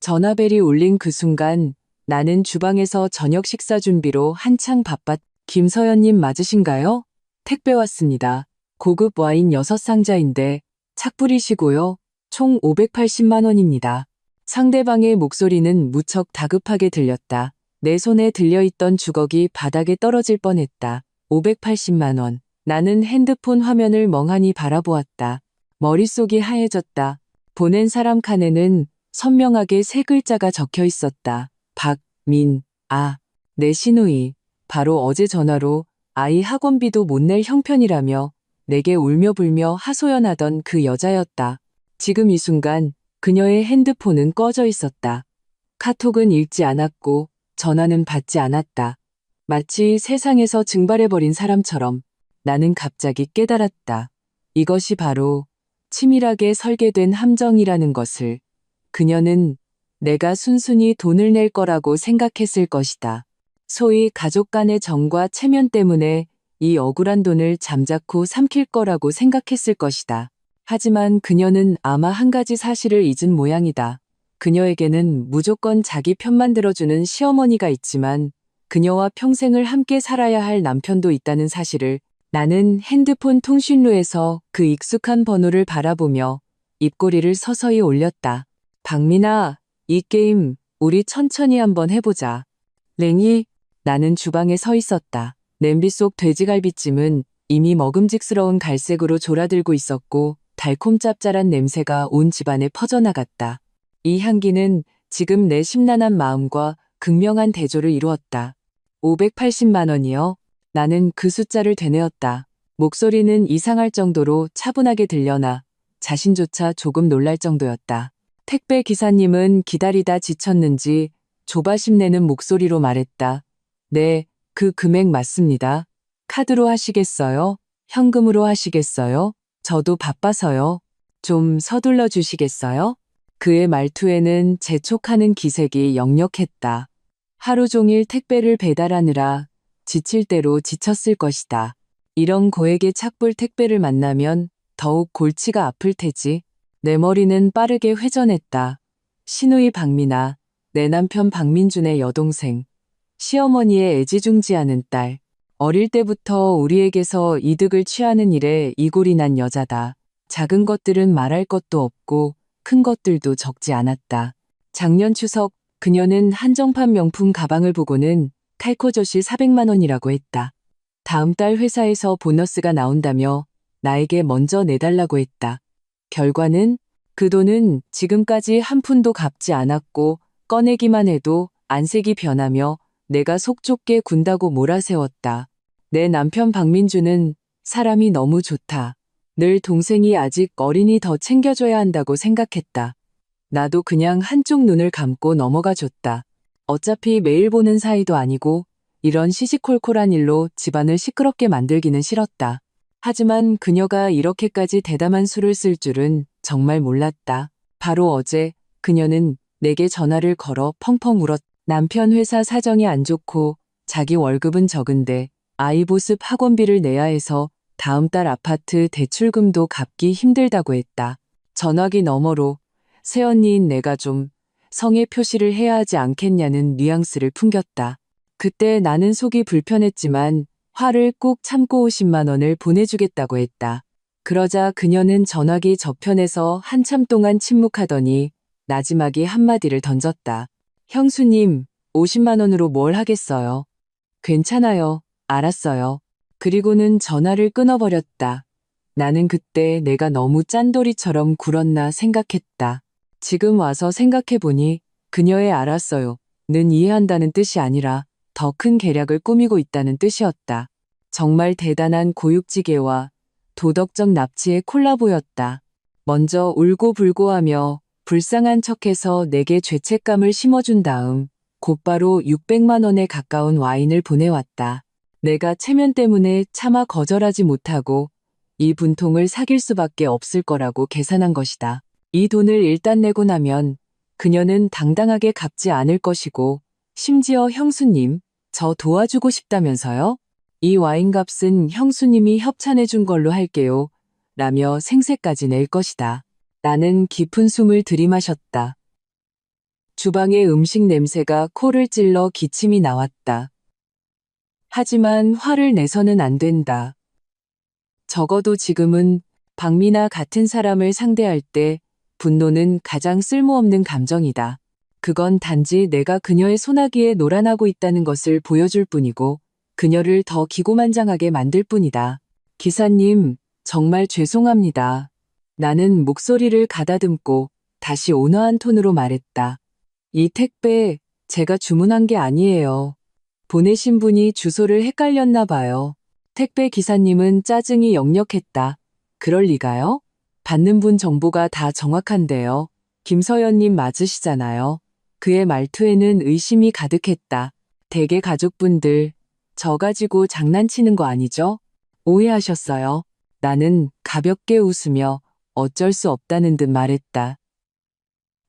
전화벨이 울린 그 순간 나는 주방에서 저녁 식사 준비로 한창 바빴. 김서연님 맞으신가요? 택배 왔습니다. 고급 와인 6상자인데 착 뿌리시고요. 총 580만 원입니다. 상대방의 목소리는 무척 다급하게 들렸다. 내 손에 들려있던 주걱이 바닥에 떨어질 뻔했다. 580만 원. 나는 핸드폰 화면을 멍하니 바라보았다. 머릿속이 하얘졌다. 보낸 사람 칸에는 선명하게 3글자가 적혀 있었다. 박민아. 내 시누이. 바로 어제 전화로 아이 학원비도 못 낼 형편이라며 내게 울며불며 하소연하던 그 여자였다. 지금 이 순간 그녀의 핸드폰은 꺼져 있었다. 카톡은 읽지 않았고 전화는 받지 않았다. 마치 세상에서 증발해버린 사람처럼 나는 갑자기 깨달았다. 이것이 바로 치밀하게 설계된 함정이라는 것을. 그녀는 내가 순순히 돈을 낼 거라고 생각했을 것이다. 소위 가족 간의 정과 체면 때문에 이 억울한 돈을 잠자코 삼킬 거라고 생각했을 것이다. 하지만 그녀는 아마 한 가지 사실을 잊은 모양이다. 그녀에게는 무조건 자기 편만 들어주는 시어머니가 있지만 그녀와 평생을 함께 살아야 할 남편도 있다는 사실을. 나는 핸드폰 통신루에서 그 익숙한 번호를 바라보며 입꼬리를 서서히 올렸다. 박민아, 이 게임 우리 천천히 한번 해보자. 랭이. 나는 주방에 서 있었다. 냄비 속 돼지갈비찜은 이미 먹음직스러운 갈색으로 졸아들고 있었고 달콤 짭짤한 냄새가 온 집안에 퍼져나갔다. 이 향기는 지금 내 심란한 마음과 극명한 대조를 이루었다. 580만 원이요? 나는 그 숫자를 되뇌었다. 목소리는 이상할 정도로 차분하게 들려나 자신조차 조금 놀랄 정도였다. 택배 기사님은 기다리다 지쳤는지 조바심 내는 목소리로 말했다. 네, 그 금액 맞습니다. 카드로 하시겠어요? 현금으로 하시겠어요? 저도 바빠서요. 좀 서둘러 주시겠어요? 그의 말투에는 재촉하는 기색이 역력했다. 하루 종일 택배를 배달하느라 지칠 대로 지쳤을 것이다. 이런 고액의 착불 택배를 만나면 더욱 골치가 아플 테지. 내 머리는 빠르게 회전했다. 시누이 박민아, 내 남편 박민준의 여동생. 시어머니의 애지중지하는 딸. 어릴 때부터 우리에게서 이득을 취하는 일에 이골이 난 여자다. 작은 것들은 말할 것도 없고 큰 것들도 적지 않았다. 작년 추석 그녀는 한정판 명품 가방을 보고는 칼코젓이 400만 원이라고 했다. 다음 달 회사에서 보너스가 나온다며 나에게 먼저 내달라고 했다. 결과는 그 돈은 지금까지 한 푼도 갚지 않았고 꺼내기만 해도 안색이 변하며 내가 속 좁게 군다고 몰아세웠다. 내 남편 박민주는 사람이 너무 좋다. 늘 동생이 아직 어리니 더 챙겨줘야 한다고 생각했다. 나도 그냥 한쪽 눈을 감고 넘어가 줬다. 어차피 매일 보는 사이도 아니고 이런 시시콜콜한 일로 집안을 시끄럽게 만들기는 싫었다. 하지만 그녀가 이렇게까지 대담한 수를 쓸 줄은 정말 몰랐다. 바로 어제 그녀는 내게 전화를 걸어 펑펑 울었다. 남편 회사 사정이 안 좋고 자기 월급은 적은데 아이 보습 학원비를 내야 해서 다음 달 아파트 대출금도 갚기 힘들다고 했다. 전화기 너머로 새언니인 내가 좀 성의 표시를 해야 하지 않겠냐는 뉘앙스를 풍겼다. 그때 나는 속이 불편했지만 화를 꾹 참고 50만 원을 보내주겠다고 했다. 그러자 그녀는 전화기 저편에서 한참 동안 침묵하더니 나지막이 한마디를 던졌다. 형수님, 50만 원으로 뭘 하겠어요? 괜찮아요. 알았어요. 그리고는 전화를 끊어버렸다. 나는 그때 내가 너무 짠돌이처럼 굴었나 생각했다. 지금 와서 생각해보니 그녀의 알았어요. 는 이해한다는 뜻이 아니라 더 큰 계략을 꾸미고 있다는 뜻이었다. 정말 대단한 고육지계와 도덕적 납치의 콜라보였다. 먼저 울고불고하며 불쌍한 척해서 내게 죄책감을 심어준 다음 곧바로 600만 원에 가까운 와인을 보내왔다. 내가 체면 때문에 차마 거절하지 못하고 이 분통을 사귈 수밖에 없을 거라고 계산한 것이다. 이 돈을 일단 내고 나면 그녀는 당당하게 갚지 않을 것이고 심지어 형수님, 저 도와주고 싶다면서요? 이 와인값은 형수님이 협찬해 준 걸로 할게요. 라며 생색까지 낼 것이다. 나는 깊은 숨을 들이마셨다. 주방의 음식 냄새가 코를 찔러 기침이 나왔다. 하지만 화를 내서는 안 된다. 적어도 지금은 박미나 같은 사람을 상대할 때 분노는 가장 쓸모없는 감정이다. 그건 단지 내가 그녀의 소나기에 놀아나고 있다는 것을 보여줄 뿐이고 그녀를 더 기고만장하게 만들 뿐이다. 기사님, 정말 죄송합니다. 나는 목소리를 가다듬고 다시 온화한 톤으로 말했다. 이 택배 제가 주문한 게 아니에요. 보내신 분이 주소를 헷갈렸나 봐요. 택배 기사님은 짜증이 역력했다. 그럴 리가요? 받는 분 정보가 다 정확한데요. 김서연님 맞으시잖아요. 그의 말투에는 의심이 가득했다. 대개 가족분들, 저 가지고 장난치는 거 아니죠? 오해하셨어요. 나는 가볍게 웃으며 어쩔 수 없다는 듯 말했다.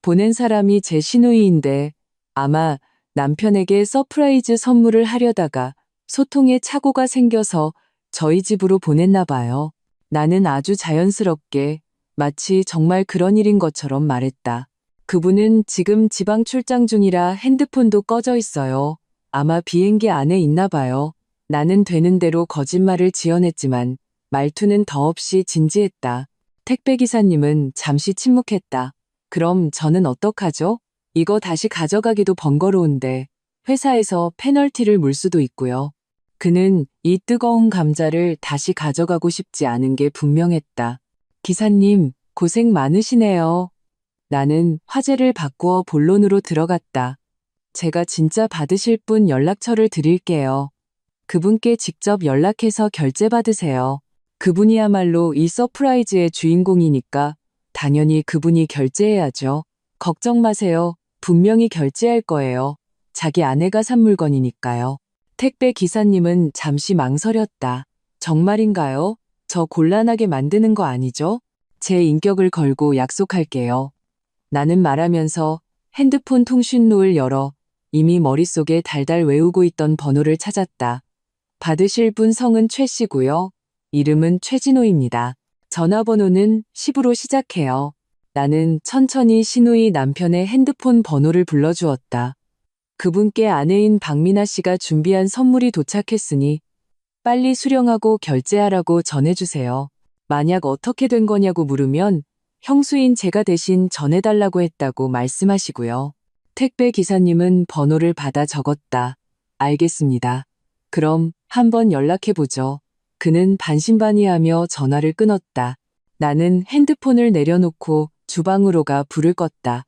보낸 사람이 제 시누이인데 아마 남편에게 서프라이즈 선물을 하려다가 소통에 착오가 생겨서 저희 집으로 보냈나 봐요. 나는 아주 자연스럽게 마치 정말 그런 일인 것처럼 말했다. 그분은 지금 지방 출장 중이라 핸드폰도 꺼져 있어요. 아마 비행기 안에 있나 봐요. 나는 되는 대로 거짓말을 지어냈지만 말투는 더없이 진지했다. 택배기사님은 잠시 침묵했다. 그럼 저는 어떡하죠? 이거 다시 가져가기도 번거로운데 회사에서 페널티를 물 수도 있고요. 그는 이 뜨거운 감자를 다시 가져가고 싶지 않은 게 분명했다. 기사님, 고생 많으시네요. 나는 화제를 바꾸어 본론으로 들어갔다. 제가 진짜 받으실 분 연락처를 드릴게요. 그분께 직접 연락해서 결제받으세요. 그분이야말로 이 서프라이즈의 주인공이니까 당연히 그분이 결제해야죠. 걱정 마세요. 분명히 결제할 거예요. 자기 아내가 산 물건이니까요. 택배 기사님은 잠시 망설였다. 정말인가요? 저 곤란하게 만드는 거 아니죠? 제 인격을 걸고 약속할게요. 나는 말하면서 핸드폰 통신錄을 열어 이미 머릿속에 달달 외우고 있던 번호를 찾았다. 받으실 분 성은 최 씨고요. 이름은 최진호입니다. 전화번호는 10으로 시작해요. 나는 천천히 시누이 남편의 핸드폰 번호를 불러주었다. 그분께 아내인 박미나 씨가 준비한 선물이 도착했으니 빨리 수령하고 결제하라고 전해주세요. 만약 어떻게 된 거냐고 물으면 형수인 제가 대신 전해달라고 했다고 말씀하시고요. 택배 기사님은 번호를 받아 적었다. 알겠습니다. 그럼 한번 연락해보죠. 그는 반신반의하며 전화를 끊었다. 나는 핸드폰을 내려놓고 주방으로 가 불을 껐다.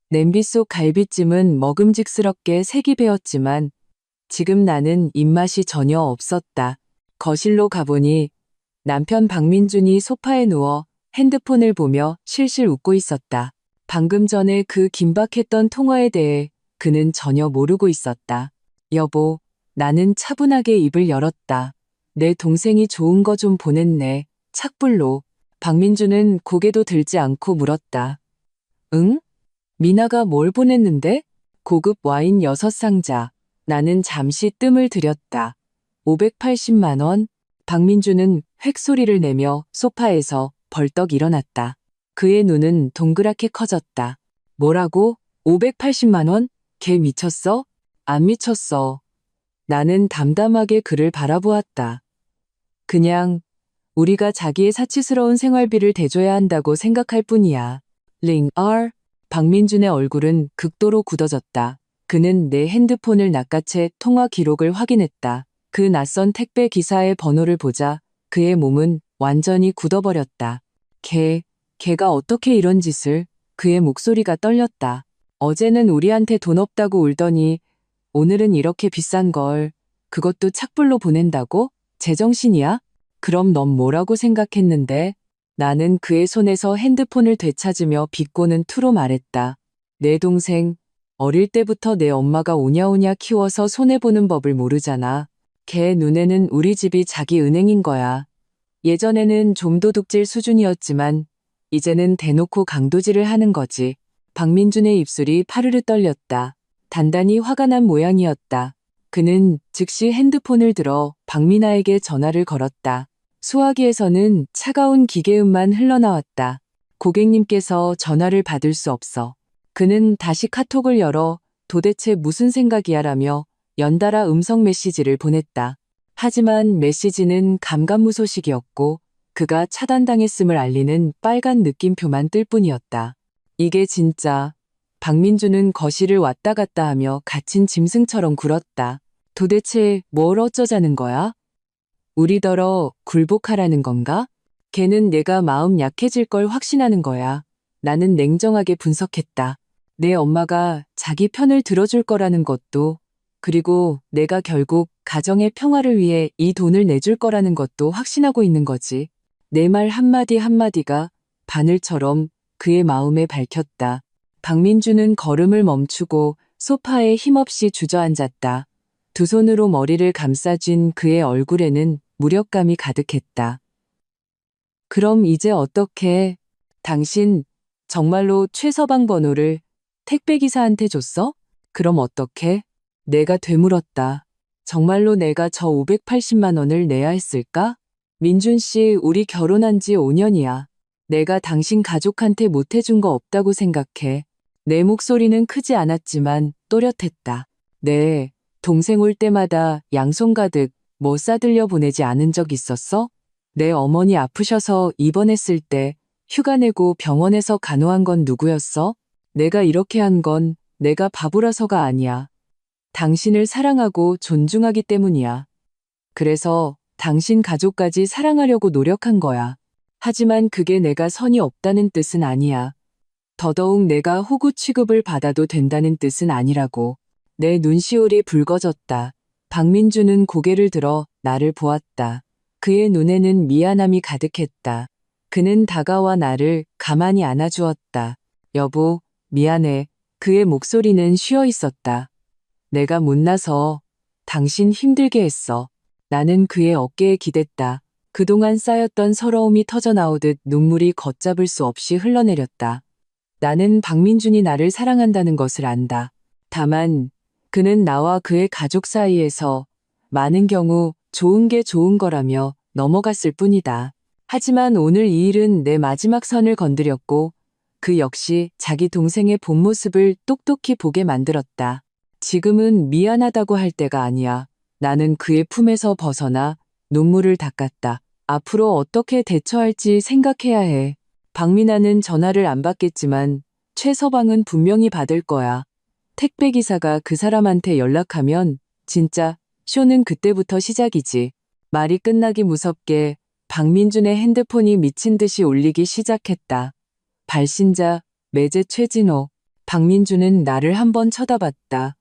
냄비 속 갈비찜은 먹음직스럽게 색이 배었지만 지금 나는 입맛이 전혀 없었다. 거실로 가보니 남편 박민준이 소파에 누워 핸드폰을 보며 실실 웃고 있었다. 방금 전에 그 긴박했던 통화에 대해 그는 전혀 모르고 있었다. 여보, 나는 차분하게 입을 열었다. 내 동생이 좋은 거 좀 보냈네. 착불로. 박민준은 고개도 들지 않고 물었다. 응? 미나가 뭘 보냈는데? 고급 와인 6상자. 나는 잠시 뜸을 들였다. 580만 원? 박민준은 획소리를 내며 소파에서 벌떡 일어났다. 그의 눈은 동그랗게 커졌다. 뭐라고? 580만 원? 걔 미쳤어? 안 미쳤어. 나는 담담하게 그를 바라보았다. 그냥 우리가 자기의 사치스러운 생활비를 대줘야 한다고 생각할 뿐이야. 링 박민준의 얼굴은 극도로 굳어졌다. 그는 내 핸드폰을 낚아채 통화 기록을 확인했다. 그 낯선 택배 기사의 번호를 보자 그의 몸은 완전히 굳어버렸다. 걔가 어떻게 이런 짓을? 그의 목소리가 떨렸다. 어제는 우리한테 돈 없다고 울더니 오늘은 이렇게 비싼 걸 그것도 착불로 보낸다고? 제정신이야? 그럼 넌 뭐라고 생각했는데? 나는 그의 손에서 핸드폰을 되찾으며 비꼬는 투로 말했다. 내 동생, 어릴 때부터 내 엄마가 오냐오냐 키워서 손해보는 법을 모르잖아. 걔 눈에는 우리 집이 자기 은행인 거야. 예전에는 좀 도둑질 수준이었지만 이제는 대놓고 강도질을 하는 거지. 박민준의 입술이 파르르 떨렸다. 단단히 화가 난 모양이었다. 그는 즉시 핸드폰을 들어 박미나에게 전화를 걸었다. 수화기에서는 차가운 기계음만 흘러나왔다. 고객님께서 전화를 받을 수 없어. 그는 다시 카톡을 열어 도대체 무슨 생각이야 라며 연달아 음성 메시지를 보냈다. 하지만 메시지는 감감무소식이었고 그가 차단당했음을 알리는 빨간 느낌표만 뜰 뿐이었다. 이게 진짜. 박민주는 거실을 왔다 갔다 하며 갇힌 짐승처럼 굴었다. 도대체 뭘 어쩌자는 거야? 우리더러 굴복하라는 건가? 걔는 내가 마음 약해질 걸 확신하는 거야. 나는 냉정하게 분석했다. 내 엄마가 자기 편을 들어줄 거라는 것도, 그리고 내가 결국 가정의 평화를 위해 이 돈을 내줄 거라는 것도 확신하고 있는 거지. 내 말 한마디 한마디가 바늘처럼 그의 마음에 밝혔다. 박민주는 걸음을 멈추고 소파에 힘없이 주저앉았다. 두 손으로 머리를 감싸쥔 그의 얼굴에는 무력감이 가득했다. 그럼 이제 어떻게? 당신 정말로 최서방 번호를 택배기사한테 줬어? 그럼 어떻게? 내가 되물었다. 정말로 내가 저 580만 원을 내야 했을까? 민준 씨, 우리 결혼한 지 5년이야. 내가 당신 가족한테 못해준 거 없다고 생각해. 내 목소리는 크지 않았지만 또렷했다. 네, 동생 올 때마다 양손 가득 뭐 싸들려 보내지 않은 적 있었어? 내 어머니 아프셔서 입원했을 때 휴가 내고 병원에서 간호한 건 누구였어? 내가 이렇게 한 건 내가 바보라서가 아니야. 당신을 사랑하고 존중하기 때문이야. 그래서 당신 가족까지 사랑하려고 노력한 거야. 하지만 그게 내가 선이 없다는 뜻은 아니야. 더더욱 내가 호구 취급을 받아도 된다는 뜻은 아니라고. 내 눈시울이 붉어졌다. 박민주는 고개를 들어 나를 보았다. 그의 눈에는 미안함이 가득했다. 그는 다가와 나를 가만히 안아주었다. 여보, 미안해. 그의 목소리는 쉬어 있었다. 내가 못나서 당신 힘들게 했어. 나는 그의 어깨에 기댔다. 그동안 쌓였던 서러움이 터져나오듯 눈물이 걷잡을 수 없이 흘러내렸다. 나는 박민준이 나를 사랑한다는 것을 안다. 다만 그는 나와 그의 가족 사이에서 많은 경우 좋은 게 좋은 거라며 넘어갔을 뿐이다. 하지만 오늘 이 일은 내 마지막 선을 건드렸고 그 역시 자기 동생의 본 모습을 똑똑히 보게 만들었다. 지금은 미안하다고 할 때가 아니야. 나는 그의 품에서 벗어나 눈물을 닦았다. 앞으로 어떻게 대처할지 생각해야 해. 박민아는 전화를 안 받겠지만 최서방은 분명히 받을 거야. 택배기사가 그 사람한테 연락하면 진짜 쇼는 그때부터 시작이지. 말이 끝나기 무섭게 박민준의 핸드폰이 미친 듯이 울리기 시작했다. 발신자 매제 최진호. 박민준은 나를 한번 쳐다봤다.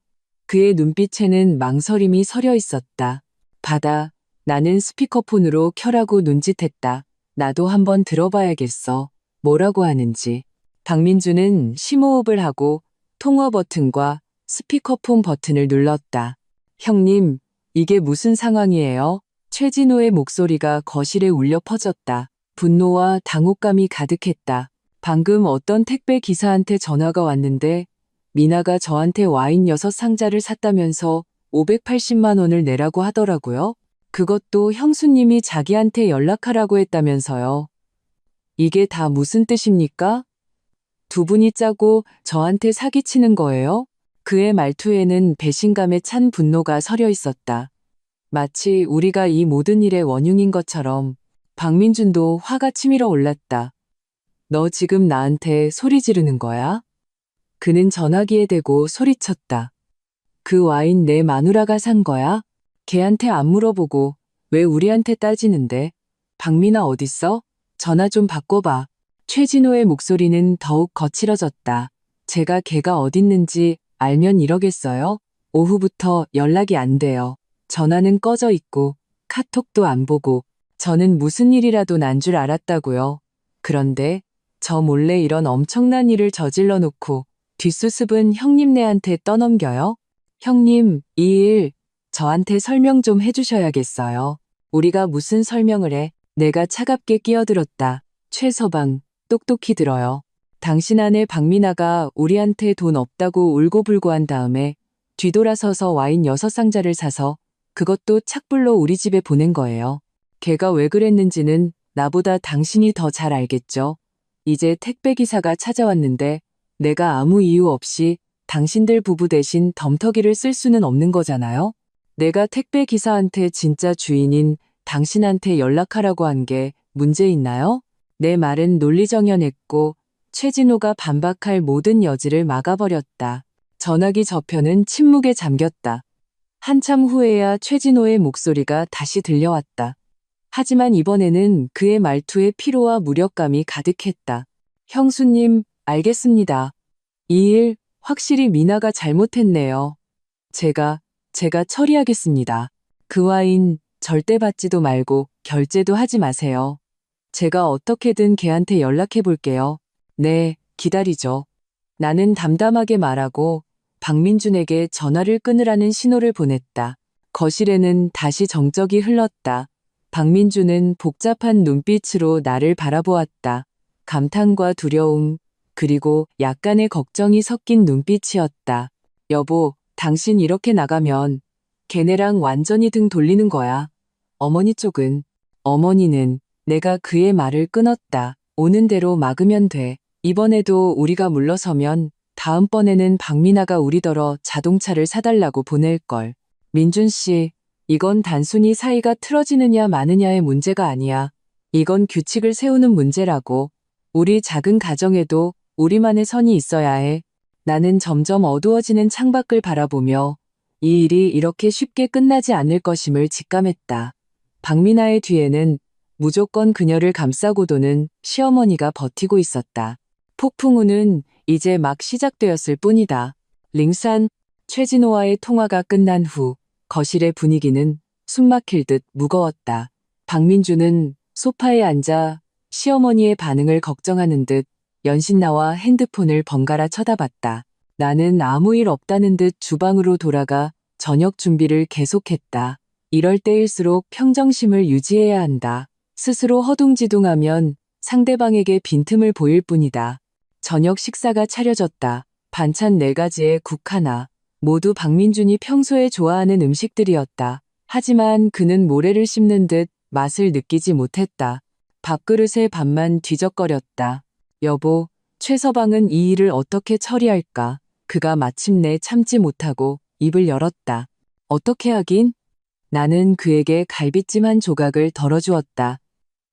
그의 눈빛에는 망설임이 서려 있었다. 받아. 나는 스피커폰으로 켜라고 눈짓했다. 나도 한번 들어봐야겠어. 뭐라고 하는지. 박민주는 심호흡을 하고 통화 버튼과 스피커폰 버튼을 눌렀다. 형님, 이게 무슨 상황이에요? 최진호의 목소리가 거실에 울려 퍼졌다. 분노와 당혹감이 가득했다. 방금 어떤 택배 기사한테 전화가 왔는데 미나가 저한테 와인 6상자를 샀다면서 580만 원을 내라고 하더라고요. 그것도 형수님이 자기한테 연락하라고 했다면서요. 이게 다 무슨 뜻입니까? 두 분이 짜고 저한테 사기치는 거예요? 그의 말투에는 배신감에 찬 분노가 서려 있었다. 마치 우리가 이 모든 일의 원흉인 것처럼. 박민준도 화가 치밀어 올랐다. 너 지금 나한테 소리 지르는 거야? 그는 전화기에 대고 소리쳤다. 그 와인 내 마누라가 산 거야? 걔한테 안 물어보고 왜 우리한테 따지는데? 박민아 어딨어? 전화 좀 바꿔봐. 최진호의 목소리는 더욱 거칠어졌다. 제가 걔가 어딨는지 알면 이러겠어요? 오후부터 연락이 안 돼요. 전화는 꺼져 있고 카톡도 안 보고 저는 무슨 일이라도 난 줄 알았다고요. 그런데 저 몰래 이런 엄청난 일을 저질러 놓고 뒷수습은 형님네한테 떠넘겨요? 형님, 이 일 저한테 설명 좀 해주셔야겠어요. 우리가 무슨 설명을 해? 내가 차갑게 끼어들었다. 최서방, 똑똑히 들어요. 당신 아내 박민아가 우리한테 돈 없다고 울고불고 한 다음에 뒤돌아서서 와인 6상자를 사서 그것도 착불로 우리 집에 보낸 거예요. 걔가 왜 그랬는지는 나보다 당신이 더 잘 알겠죠. 이제 택배기사가 찾아왔는데 내가 아무 이유 없이 당신들 부부 대신 덤터기를 쓸 수는 없는 거잖아요? 내가 택배 기사한테 진짜 주인인 당신한테 연락하라고 한 게 문제 있나요? 내 말은 논리정연했고 최진호가 반박할 모든 여지를 막아버렸다. 전화기 저편은 침묵에 잠겼다. 한참 후에야 최진호의 목소리가 다시 들려왔다. 하지만 이번에는 그의 말투에 피로와 무력감이 가득했다. 형수님, 알겠습니다. 이 일 확실히 미나가 잘못했네요. 제가 처리하겠습니다. 그 와인 절대 받지도 말고 결제도 하지 마세요. 제가 어떻게든 걔한테 연락해 볼게요. 네, 기다리죠. 나는 담담하게 말하고 박민준에게 전화를 끊으라는 신호를 보냈다. 거실에는 다시 정적이 흘렀다. 박민준은 복잡한 눈빛으로 나를 바라보았다. 감탄과 두려움, 그리고 약간의 걱정이 섞인 눈빛이었다. 여보, 당신 이렇게 나가면 걔네랑 완전히 등 돌리는 거야. 어머니 쪽은. 어머니는 내가 그의 말을 끊었다. 오는 대로 막으면 돼. 이번에도 우리가 물러서면 다음번에는 박미나가 우리더러 자동차를 사달라고 보낼걸. 민준 씨, 이건 단순히 사이가 틀어지느냐 마느냐의 문제가 아니야. 이건 규칙을 세우는 문제라고. 우리 작은 가정에도 우리만의 선이 있어야 해. 나는 점점 어두워지는 창밖을 바라보며 이 일이 이렇게 쉽게 끝나지 않을 것임을 직감했다. 박미나의 뒤에는 무조건 그녀를 감싸고 도는 시어머니가 버티고 있었다. 폭풍 후는 이제 막 시작되었을 뿐이다. 링산, 최진호와의 통화가 끝난 후 거실의 분위기는 숨막힐 듯 무거웠다. 박민주는 소파에 앉아 시어머니의 반응을 걱정하는 듯 연신 나와 핸드폰을 번갈아 쳐다봤다. 나는 아무 일 없다는 듯 주방으로 돌아가 저녁 준비를 계속했다. 이럴 때일수록 평정심을 유지해야 한다. 스스로 허둥지둥하면 상대방에게 빈틈을 보일 뿐이다. 저녁 식사가 차려졌다. 반찬 4가지에 국 하나. 모두 박민준이 평소에 좋아하는 음식들이었다. 하지만 그는 모래를 씹는 듯 맛을 느끼지 못했다. 밥그릇에 밥만 뒤적거렸다. 여보, 최서방은 이 일을 어떻게 처리할까? 그가 마침내 참지 못하고 입을 열었다. 어떻게 하긴? 나는 그에게 갈비찜 한 조각을 덜어주었다.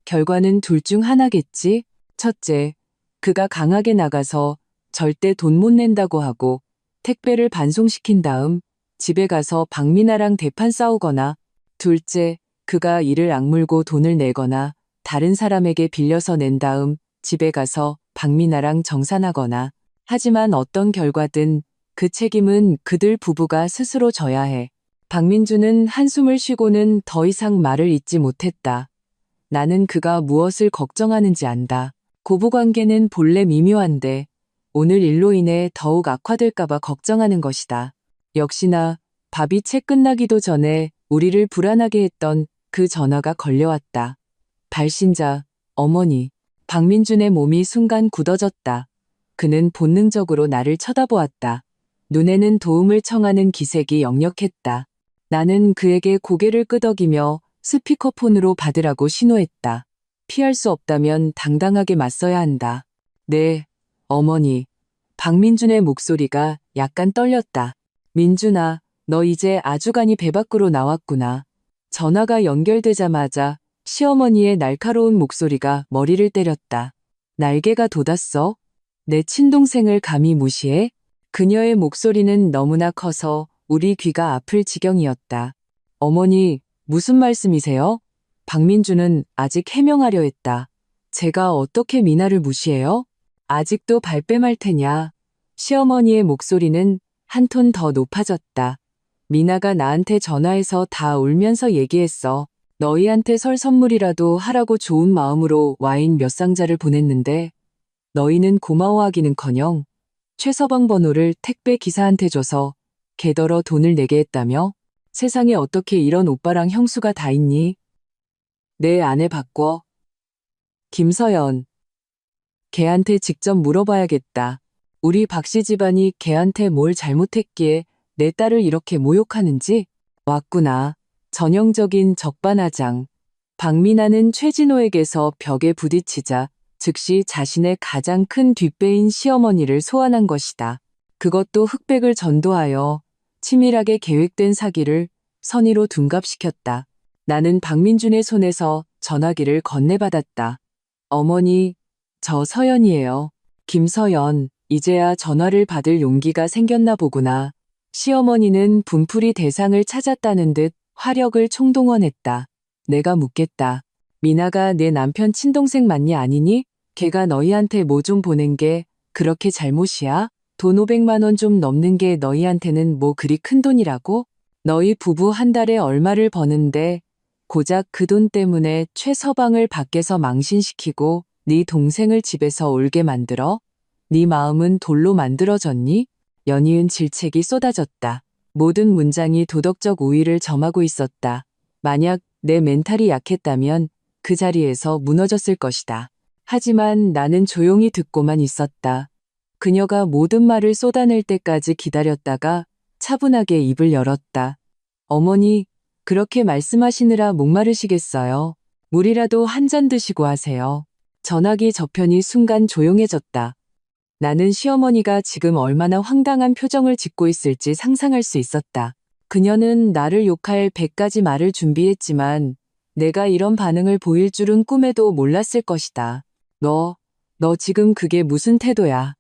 결과는 둘 중 하나겠지? 첫째, 그가 강하게 나가서 절대 돈 못 낸다고 하고 택배를 반송시킨 다음 집에 가서 박미나랑 대판 싸우거나, 둘째, 그가 이를 악물고 돈을 내거나 다른 사람에게 빌려서 낸 다음 집에 가서 박미나랑 정산하거나. 하지만 어떤 결과든 그 책임은 그들 부부가 스스로 져야 해. 박민주는 한숨을 쉬고는 더 이상 말을 잇지 못했다. 나는 그가 무엇을 걱정하는지 안다. 고부관계는 본래 미묘한데 오늘 일로 인해 더욱 악화될까봐 걱정하는 것이다. 역시나 밥이 채 끝나기도 전에 우리를 불안하게 했던 그 전화가 걸려왔다. 발신자, 어머니. 박민준의 몸이 순간 굳어졌다. 그는 본능적으로 나를 쳐다보았다. 눈에는 도움을 청하는 기색이 역력했다. 나는 그에게 고개를 끄덕이며 스피커폰으로 받으라고 신호했다. 피할 수 없다면 당당하게 맞서야 한다. 네, 어머니. 박민준의 목소리가 약간 떨렸다. 민준아, 너 이제 아주간이 배 밖으로 나왔구나. 전화가 연결되자마자 시어머니의 날카로운 목소리가 머리를 때렸다. 날개가 돋았어? 내 친동생을 감히 무시해? 그녀의 목소리는 너무나 커서 우리 귀가 아플 지경이었다. 어머니, 무슨 말씀이세요? 박민주는 아직 해명하려 했다. 제가 어떻게 미나를 무시해요? 아직도 발뺌할 테냐? 시어머니의 목소리는 한 톤 더 높아졌다. 미나가 나한테 전화해서 다 울면서 얘기했어. 너희한테 설 선물이라도 하라고 좋은 마음으로 와인 몇 상자를 보냈는데 너희는 고마워하기는커녕 최서방 번호를 택배 기사한테 줘서 걔더러 돈을 내게 했다며? 세상에 어떻게 이런 오빠랑 형수가 다 있니? 내 아내 바꿔. 김서연. 걔한테 직접 물어봐야겠다. 우리 박씨 집안이 걔한테 뭘 잘못했기에 내 딸을 이렇게 모욕하는지? 왔구나. 전형적인 적반하장. 박미나는 최진호에게서 벽에 부딪히자 즉시 자신의 가장 큰 뒷배인 시어머니를 소환한 것이다. 그것도 흑백을 전도하여 치밀하게 계획된 사기를 선의로 둔갑시켰다. 나는 박민준의 손에서 전화기를 건네받았다. 어머니, 저 서연이에요. 김서연, 이제야 전화를 받을 용기가 생겼나 보구나. 시어머니는 분풀이 대상을 찾았다는 듯 화력을 총동원했다. 내가 묻겠다. 미나가 내 남편 친동생 맞니 아니니? 걔가 너희한테 뭐 좀 보낸 게 그렇게 잘못이야? 돈 500만 원 좀 넘는 게 너희한테는 뭐 그리 큰 돈이라고? 너희 부부 한 달에 얼마를 버는데 고작 그 돈 때문에 최서방을 밖에서 망신시키고 네 동생을 집에서 울게 만들어? 네 마음은 돌로 만들어졌니? 연이은 질책이 쏟아졌다. 모든 문장이 도덕적 우위를 점하고 있었다. 만약 내 멘탈이 약했다면 그 자리에서 무너졌을 것이다. 하지만 나는 조용히 듣고만 있었다. 그녀가 모든 말을 쏟아낼 때까지 기다렸다가 차분하게 입을 열었다. 어머니, 그렇게 말씀하시느라 목마르시겠어요. 물이라도 한 잔 드시고 하세요. 전화기 저편이 순간 조용해졌다. 나는 시어머니가 지금 얼마나 황당한 표정을 짓고 있을지 상상할 수 있었다. 그녀는 나를 욕할 100가지 말을 준비했지만 내가 이런 반응을 보일 줄은 꿈에도 몰랐을 것이다. 너 지금 그게 무슨 태도야?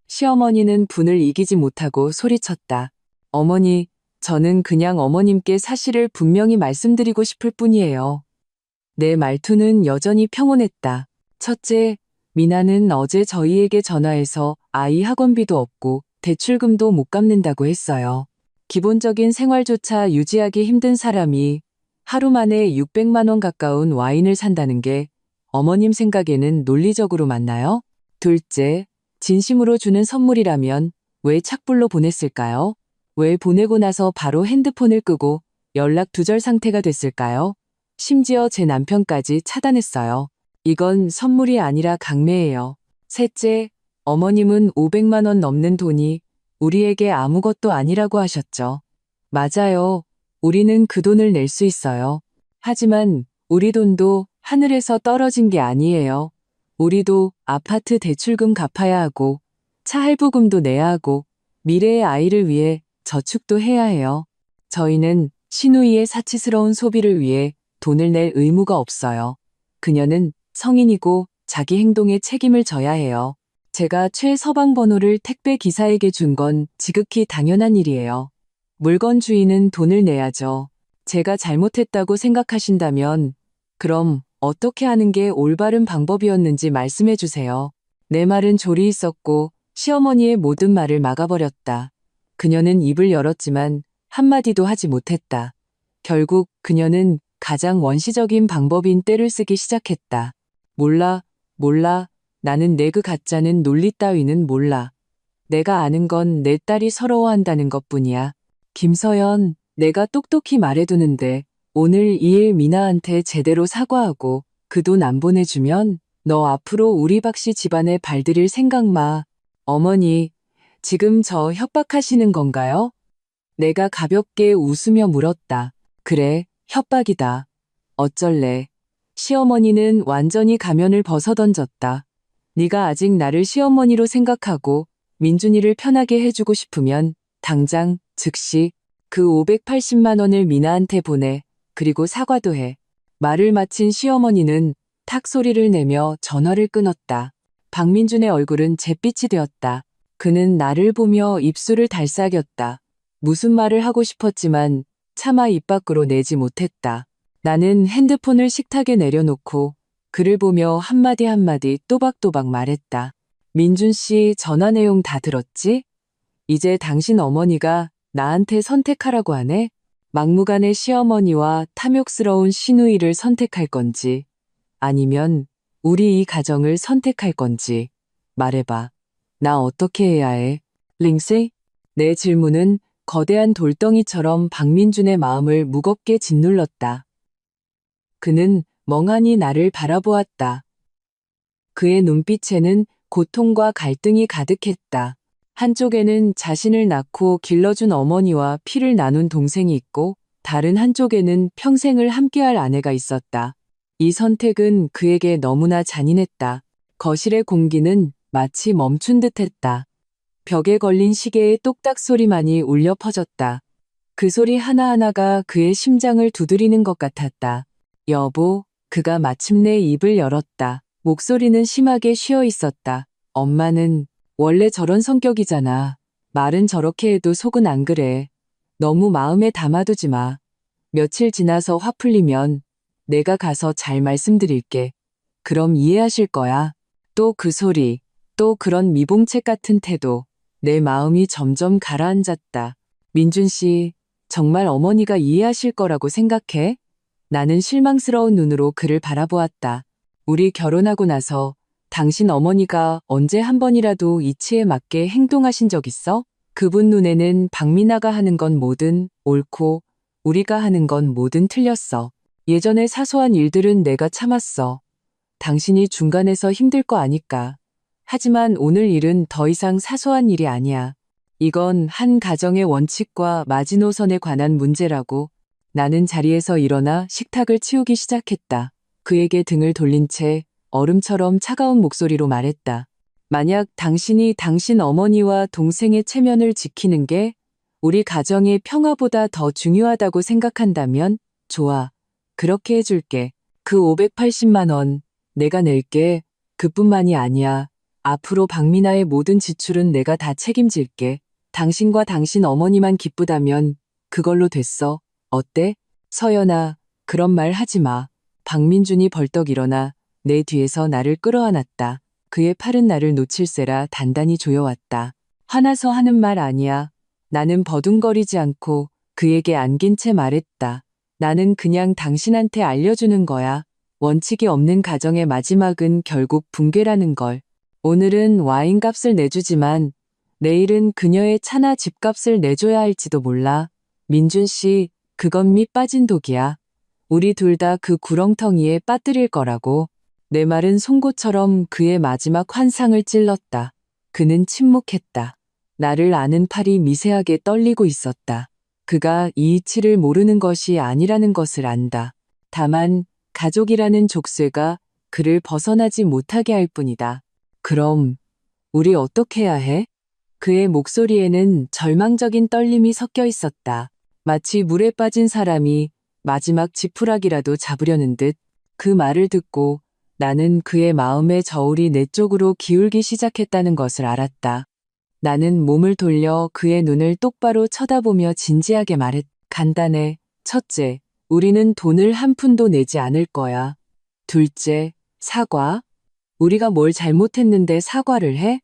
시어머니는 분을 이기지 못하고 소리쳤다. 어머니, 저는 그냥 어머님께 사실을 분명히 말씀드리고 싶을 뿐이에요. 내 말투는 여전히 평온했다. 첫째, 미나는 어제 저희에게 전화해서 아이 학원비도 없고 대출금도 못 갚는다고 했어요. 기본적인 생활조차 유지하기 힘든 사람이 하루 만에 600만 원 가까운 와인을 산다는 게 어머님 생각에는 논리적으로 맞나요? 둘째, 진심으로 주는 선물이라면 왜 착불로 보냈을까요? 왜 보내고 나서 바로 핸드폰을 끄고 연락 두절 상태가 됐을까요? 심지어 제 남편까지 차단했어요. 이건 선물이 아니라 강매예요. 셋째, 어머님은 500만 원 넘는 돈이 우리에게 아무것도 아니라고 하셨죠. 맞아요. 우리는 그 돈을 낼 수 있어요. 하지만 우리 돈도 하늘에서 떨어진 게 아니에요. 우리도 아파트 대출금 갚아야 하고 차 할부금도 내야 하고 미래의 아이를 위해 저축도 해야 해요. 저희는 시누이의 사치스러운 소비를 위해 돈을 낼 의무가 없어요. 그녀는 성인이고 자기 행동에 책임을 져야 해요. 제가 최서방 번호를 택배 기사에게 준 건 지극히 당연한 일이에요. 물건 주인은 돈을 내야죠. 제가 잘못했다고 생각하신다면 그럼 어떻게 하는 게 올바른 방법이었는지 말씀해 주세요. 내 말은 조리 있었고 시어머니의 모든 말을 막아버렸다. 그녀는 입을 열었지만 한마디도 하지 못했다. 결국 그녀는 가장 원시적인 방법인 떼를 쓰기 시작했다. 몰라. 나는 내 그 가짜는 논리 따위는 몰라. 내가 아는 건 내 딸이 서러워한다는 것뿐이야. 김서연, 내가 똑똑히 말해두는데 오늘 이 일 미나한테 제대로 사과하고 그 돈 안 보내주면 너 앞으로 우리 박씨 집안에 발들일 생각 마. 어머니, 지금 저 협박하시는 건가요? 내가 가볍게 웃으며 물었다. 그래, 협박이다. 어쩔래. 시어머니는 완전히 가면을 벗어던졌다. 네가 아직 나를 시어머니로 생각하고 민준이를 편하게 해주고 싶으면 당장 즉시 그 580만 원을 미나한테 보내. 그리고 사과도 해. 말을 마친 시어머니는 탁 소리를 내며 전화를 끊었다. 박민준의 얼굴은 잿빛이 되었다. 그는 나를 보며 입술을 달싹였다. 무슨 말을 하고 싶었지만 차마 입 밖으로 내지 못했다. 나는 핸드폰을 식탁에 내려놓고 그를 보며 한마디 한마디 또박또박 말했다. 민준 씨 전화 내용 다 들었지? 이제 당신 어머니가 나한테 선택하라고 하네? 막무가내 시어머니와 탐욕스러운 시누이를 선택할 건지 아니면 우리 이 가정을 선택할 건지 말해봐. 나 어떻게 해야 해? 링씨? 내 질문은 거대한 돌덩이처럼 박민준의 마음을 무겁게 짓눌렀다. 그는 멍하니 나를 바라보았다. 그의 눈빛에는 고통과 갈등이 가득했다. 한쪽에는 자신을 낳고 길러준 어머니와 피를 나눈 동생이 있고 다른 한쪽에는 평생을 함께할 아내가 있었다. 이 선택은 그에게 너무나 잔인했다. 거실의 공기는 마치 멈춘 듯했다. 벽에 걸린 시계의 똑딱 소리만이 울려 퍼졌다. 그 소리 하나하나가 그의 심장을 두드리는 것 같았다. 여보, 그가 마침내 입을 열었다. 목소리는 심하게 쉬어 있었다. 엄마는 원래 저런 성격이잖아. 말은 저렇게 해도 속은 안 그래. 너무 마음에 담아두지 마. 며칠 지나서 화 풀리면 내가 가서 잘 말씀드릴게. 그럼 이해하실 거야. 또 그 소리, 또 그런 미봉책 같은 태도. 내 마음이 점점 가라앉았다. 민준 씨, 정말 어머니가 이해하실 거라고 생각해? 나는 실망스러운 눈으로 그를 바라보았다. 우리 결혼하고 나서 당신 어머니가 언제 한 번이라도 이치에 맞게 행동하신 적 있어? 그분 눈에는 박미나가 하는 건 뭐든 옳고 우리가 하는 건 뭐든 틀렸어. 예전에 사소한 일들은 내가 참았어. 당신이 중간에서 힘들 거 아니까. 하지만 오늘 일은 더 이상 사소한 일이 아니야. 이건 한 가정의 원칙과 마지노선에 관한 문제라고. 나는 자리에서 일어나 식탁을 치우기 시작했다. 그에게 등을 돌린 채 얼음처럼 차가운 목소리로 말했다. 만약 당신이 당신 어머니와 동생의 체면을 지키는 게 우리 가정의 평화보다 더 중요하다고 생각한다면 좋아. 그렇게 해줄게. 그 580만 원 내가 낼게. 그뿐만이 아니야. 앞으로 박미나의 모든 지출은 내가 다 책임질게. 당신과 당신 어머니만 기쁘다면 그걸로 됐어. 어때? 서연아, 그런 말 하지 마. 박민준이 벌떡 일어나 내 뒤에서 나를 끌어안았다. 그의 팔은 나를 놓칠세라 단단히 조여왔다. 화나서 하는 말 아니야. 나는 버둥거리지 않고 그에게 안긴 채 말했다. 나는 그냥 당신한테 알려주는 거야. 원칙이 없는 가정의 마지막은 결국 붕괴라는 걸. 오늘은 와인값을 내주지만 내일은 그녀의 차나 집값을 내줘야 할지도 몰라. 민준 씨, 그건 밑 빠진 독이야. 우리 둘 다 그 구렁텅이에 빠뜨릴 거라고. 내 말은 송곳처럼 그의 마지막 환상을 찔렀다. 그는 침묵했다. 나를 아는 팔이 미세하게 떨리고 있었다. 그가 이 이치를 모르는 것이 아니라는 것을 안다. 다만 가족이라는 족쇄가 그를 벗어나지 못하게 할 뿐이다. 그럼 우리 어떻게 해야 해? 그의 목소리에는 절망적인 떨림이 섞여 있었다. 마치 물에 빠진 사람이 마지막 지푸라기라도 잡으려는 듯. 그 말을 듣고 나는 그의 마음의 저울이 내 쪽으로 기울기 시작했다는 것을 알았다. 나는 몸을 돌려 그의 눈을 똑바로 쳐다보며 진지하게 말했. 간단해. 첫째, 우리는 돈을 한 푼도 내지 않을 거야. 둘째, 사과. 우리가 뭘 잘못했는데 사과를 해?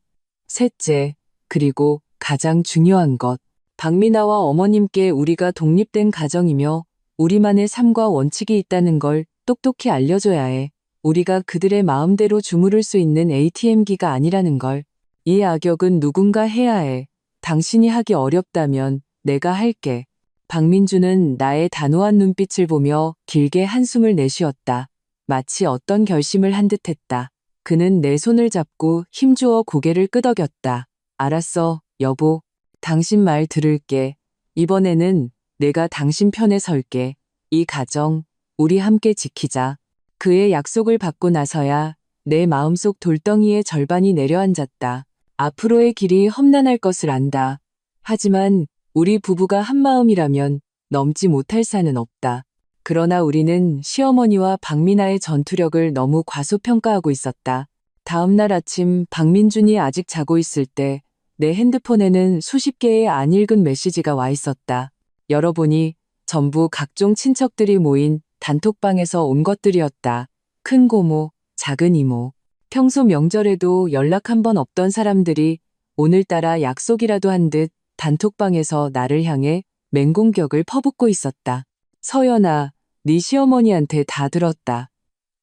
셋째, 그리고 가장 중요한 것. 박미나와 어머님께 우리가 독립된 가정이며 우리만의 삶과 원칙이 있다는 걸 똑똑히 알려줘야 해. 우리가 그들의 마음대로 주무를 수 있는 ATM기가 아니라는 걸. 이 악역은 누군가 해야 해. 당신이 하기 어렵다면 내가 할게. 박민주는 나의 단호한 눈빛을 보며 길게 한숨을 내쉬었다. 마치 어떤 결심을 한 듯했다. 그는 내 손을 잡고 힘주어 고개를 끄덕였다. 알았어, 여보. 당신 말 들을게. 이번에는 내가 당신 편에 설게. 이 가정, 우리 함께 지키자. 그의 약속을 받고 나서야 내 마음속 돌덩이의 절반이 내려앉았다. 앞으로의 길이 험난할 것을 안다. 하지만 우리 부부가 한마음이라면 넘지 못할 산은 없다. 그러나 우리는 시어머니와 박미나의 전투력을 너무 과소평가하고 있었다. 다음 날 아침 박민준이 아직 자고 있을 때 내 핸드폰에는 수십 개의 안 읽은 메시지가 와 있었다. 열어보니 전부 각종 친척들이 모인 단톡방에서 온 것들이었다. 큰 고모, 작은 이모. 평소 명절에도 연락 한 번 없던 사람들이 오늘따라 약속이라도 한 듯 단톡방에서 나를 향해 맹공격을 퍼붓고 있었다. 서연아, 네 시어머니한테 다 들었다.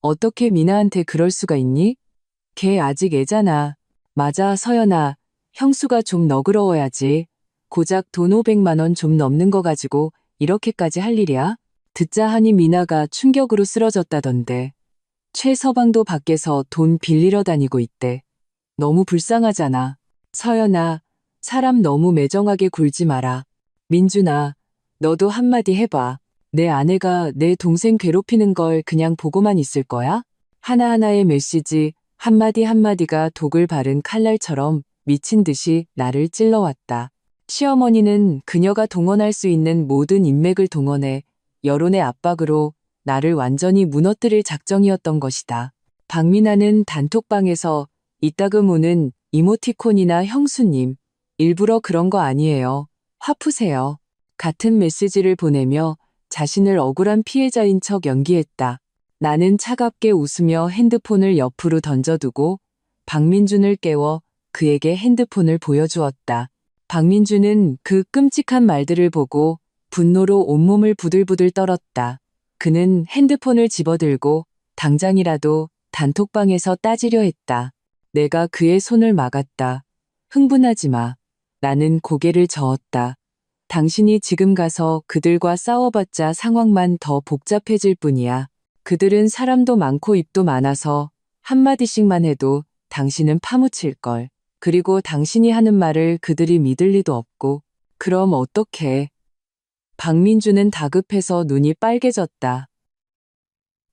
어떻게 미나한테 그럴 수가 있니? 걔 아직 애잖아. 맞아, 서연아. 형수가 좀 너그러워야지. 고작 돈 500만 원 좀 넘는 거 가지고 이렇게까지 할 일이야? 듣자 하니 미나가 충격으로 쓰러졌다던데. 최 서방도 밖에서 돈 빌리러 다니고 있대. 너무 불쌍하잖아. 서연아, 사람 너무 매정하게 굴지 마라. 민준아, 너도 한마디 해봐. 내 아내가 내 동생 괴롭히는 걸 그냥 보고만 있을 거야? 하나하나의 메시지, 한마디 한마디가 독을 바른 칼날처럼 미친 듯이 나를 찔러왔다. 시어머니는 그녀가 동원할 수 있는 모든 인맥을 동원해 여론의 압박으로 나를 완전히 무너뜨릴 작정이었던 것이다. 박미나는 단톡방에서 이따금 오는 이모티콘이나 형수님, 일부러 그런 거 아니에요. 화 푸세요. 같은 메시지를 보내며 자신을 억울한 피해자인 척 연기했다. 나는 차갑게 웃으며 핸드폰을 옆으로 던져두고 박민준을 깨워 그에게 핸드폰을 보여주었다. 박민준은 그 끔찍한 말들을 보고 분노로 온몸을 부들부들 떨었다. 그는 핸드폰을 집어들고 당장이라도 단톡방에서 따지려 했다. 내가 그의 손을 막았다. 흥분하지 마. 나는 고개를 저었다. 당신이 지금 가서 그들과 싸워봤자 상황만 더 복잡해질 뿐이야. 그들은 사람도 많고 입도 많아서 한마디씩만 해도 당신은 파묻힐걸. 그리고 당신이 하는 말을 그들이 믿을 리도 없고. 그럼 어떡해. 박민주는 다급해서 눈이 빨개졌다.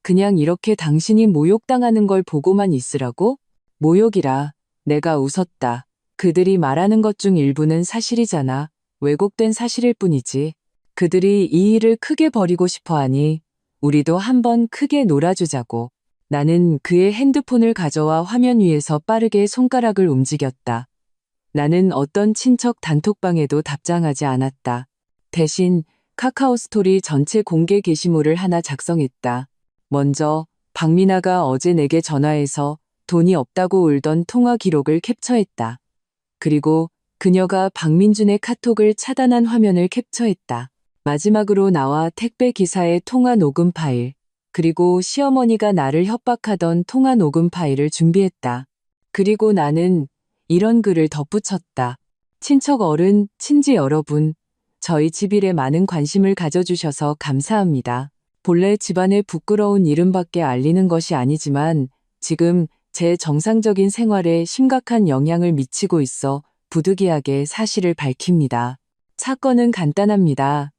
그냥 이렇게 당신이 모욕당하는 걸 보고만 있으라고? 모욕이라. 내가 웃었다. 그들이 말하는 것 중 일부는 사실이잖아. 왜곡된 사실일 뿐이지. 그들이 이 일을 크게 벌이고 싶어하니 우리도 한번 크게 놀아주자고. 나는 그의 핸드폰을 가져와 화면 위에서 빠르게 손가락을 움직였다. 나는 어떤 친척 단톡방에도 답장하지 않았다. 대신 카카오 스토리 전체 공개 게시물을 하나 작성했다. 먼저 박미나가 어제 내게 전화해서 돈이 없다고 울던 통화 기록을 캡처했다. 그리고 그녀가 박민준의 카톡을 차단한 화면을 캡처했다. 마지막으로 나와 택배 기사의 통화 녹음 파일, 그리고 시어머니가 나를 협박하던 통화 녹음 파일을 준비했다. 그리고 나는 이런 글을 덧붙였다. 친척 어른, 친지 여러분, 저희 집일에 많은 관심을 가져주셔서 감사합니다. 본래 집안의 부끄러운 이름밖에 알리는 것이 아니지만 지금 제 정상적인 생활에 심각한 영향을 미치고 있어 부득이하게 사실을 밝힙니다. 사건은 간단합니다.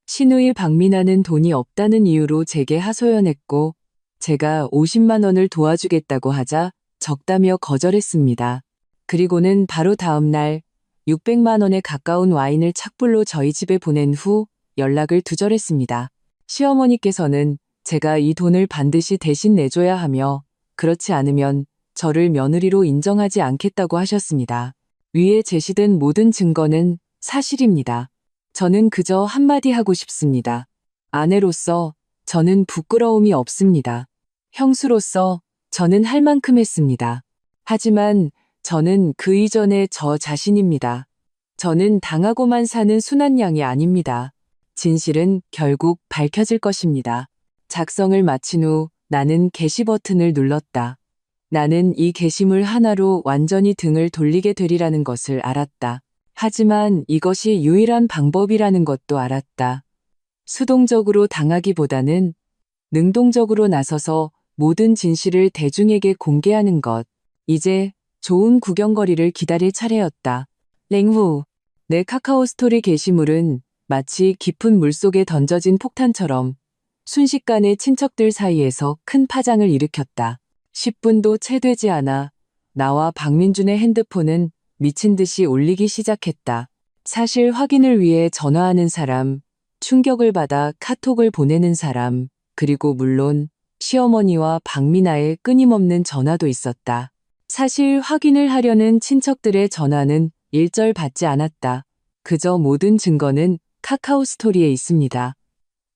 시누이 박미나는 돈이 없다는 이유로 제게 하소연했고 제가 50만 원을 도와주겠다고 하자 적다며 거절했습니다. 그리고는 바로 다음 날 600만 원에 가까운 와인을 착불로 저희 집에 보낸 후 연락을 두절했습니다. 시어머니께서는 제가 이 돈을 반드시 대신 내줘야 하며 그렇지 않으면 저를 며느리로 인정하지 않겠다고 하셨습니다. 위에 제시된 모든 증거는 사실입니다. 저는 그저 한마디 하고 싶습니다. 아내로서 저는 부끄러움이 없습니다. 형수로서 저는 할 만큼 했습니다. 하지만 저는 그 이전의 저 자신입니다. 저는 당하고만 사는 순한 양이 아닙니다. 진실은 결국 밝혀질 것입니다. 작성을 마친 후 나는 게시 버튼을 눌렀다. 나는 이 게시물 하나로 완전히 등을 돌리게 되리라는 것을 알았다. 하지만 이것이 유일한 방법이라는 것도 알았다. 수동적으로 당하기보다는 능동적으로 나서서 모든 진실을 대중에게 공개하는 것. 이제 좋은 구경거리를 기다릴 차례였다. 냉후. 내 카카오 스토리 게시물은 마치 깊은 물속에 던져진 폭탄처럼 순식간에 친척들 사이에서 큰 파장을 일으켰다. 10분도 채 되지 않아 나와 박민준의 핸드폰은 미친 듯이 울리기 시작했다. 사실 확인을 위해 전화하는 사람, 충격을 받아 카톡을 보내는 사람, 그리고 물론 시어머니와 박미나의 끊임없는 전화도 있었다. 사실 확인을 하려는 친척들의 전화는 일절 받지 않았다. 그저 모든 증거는 카카오 스토리에 있습니다.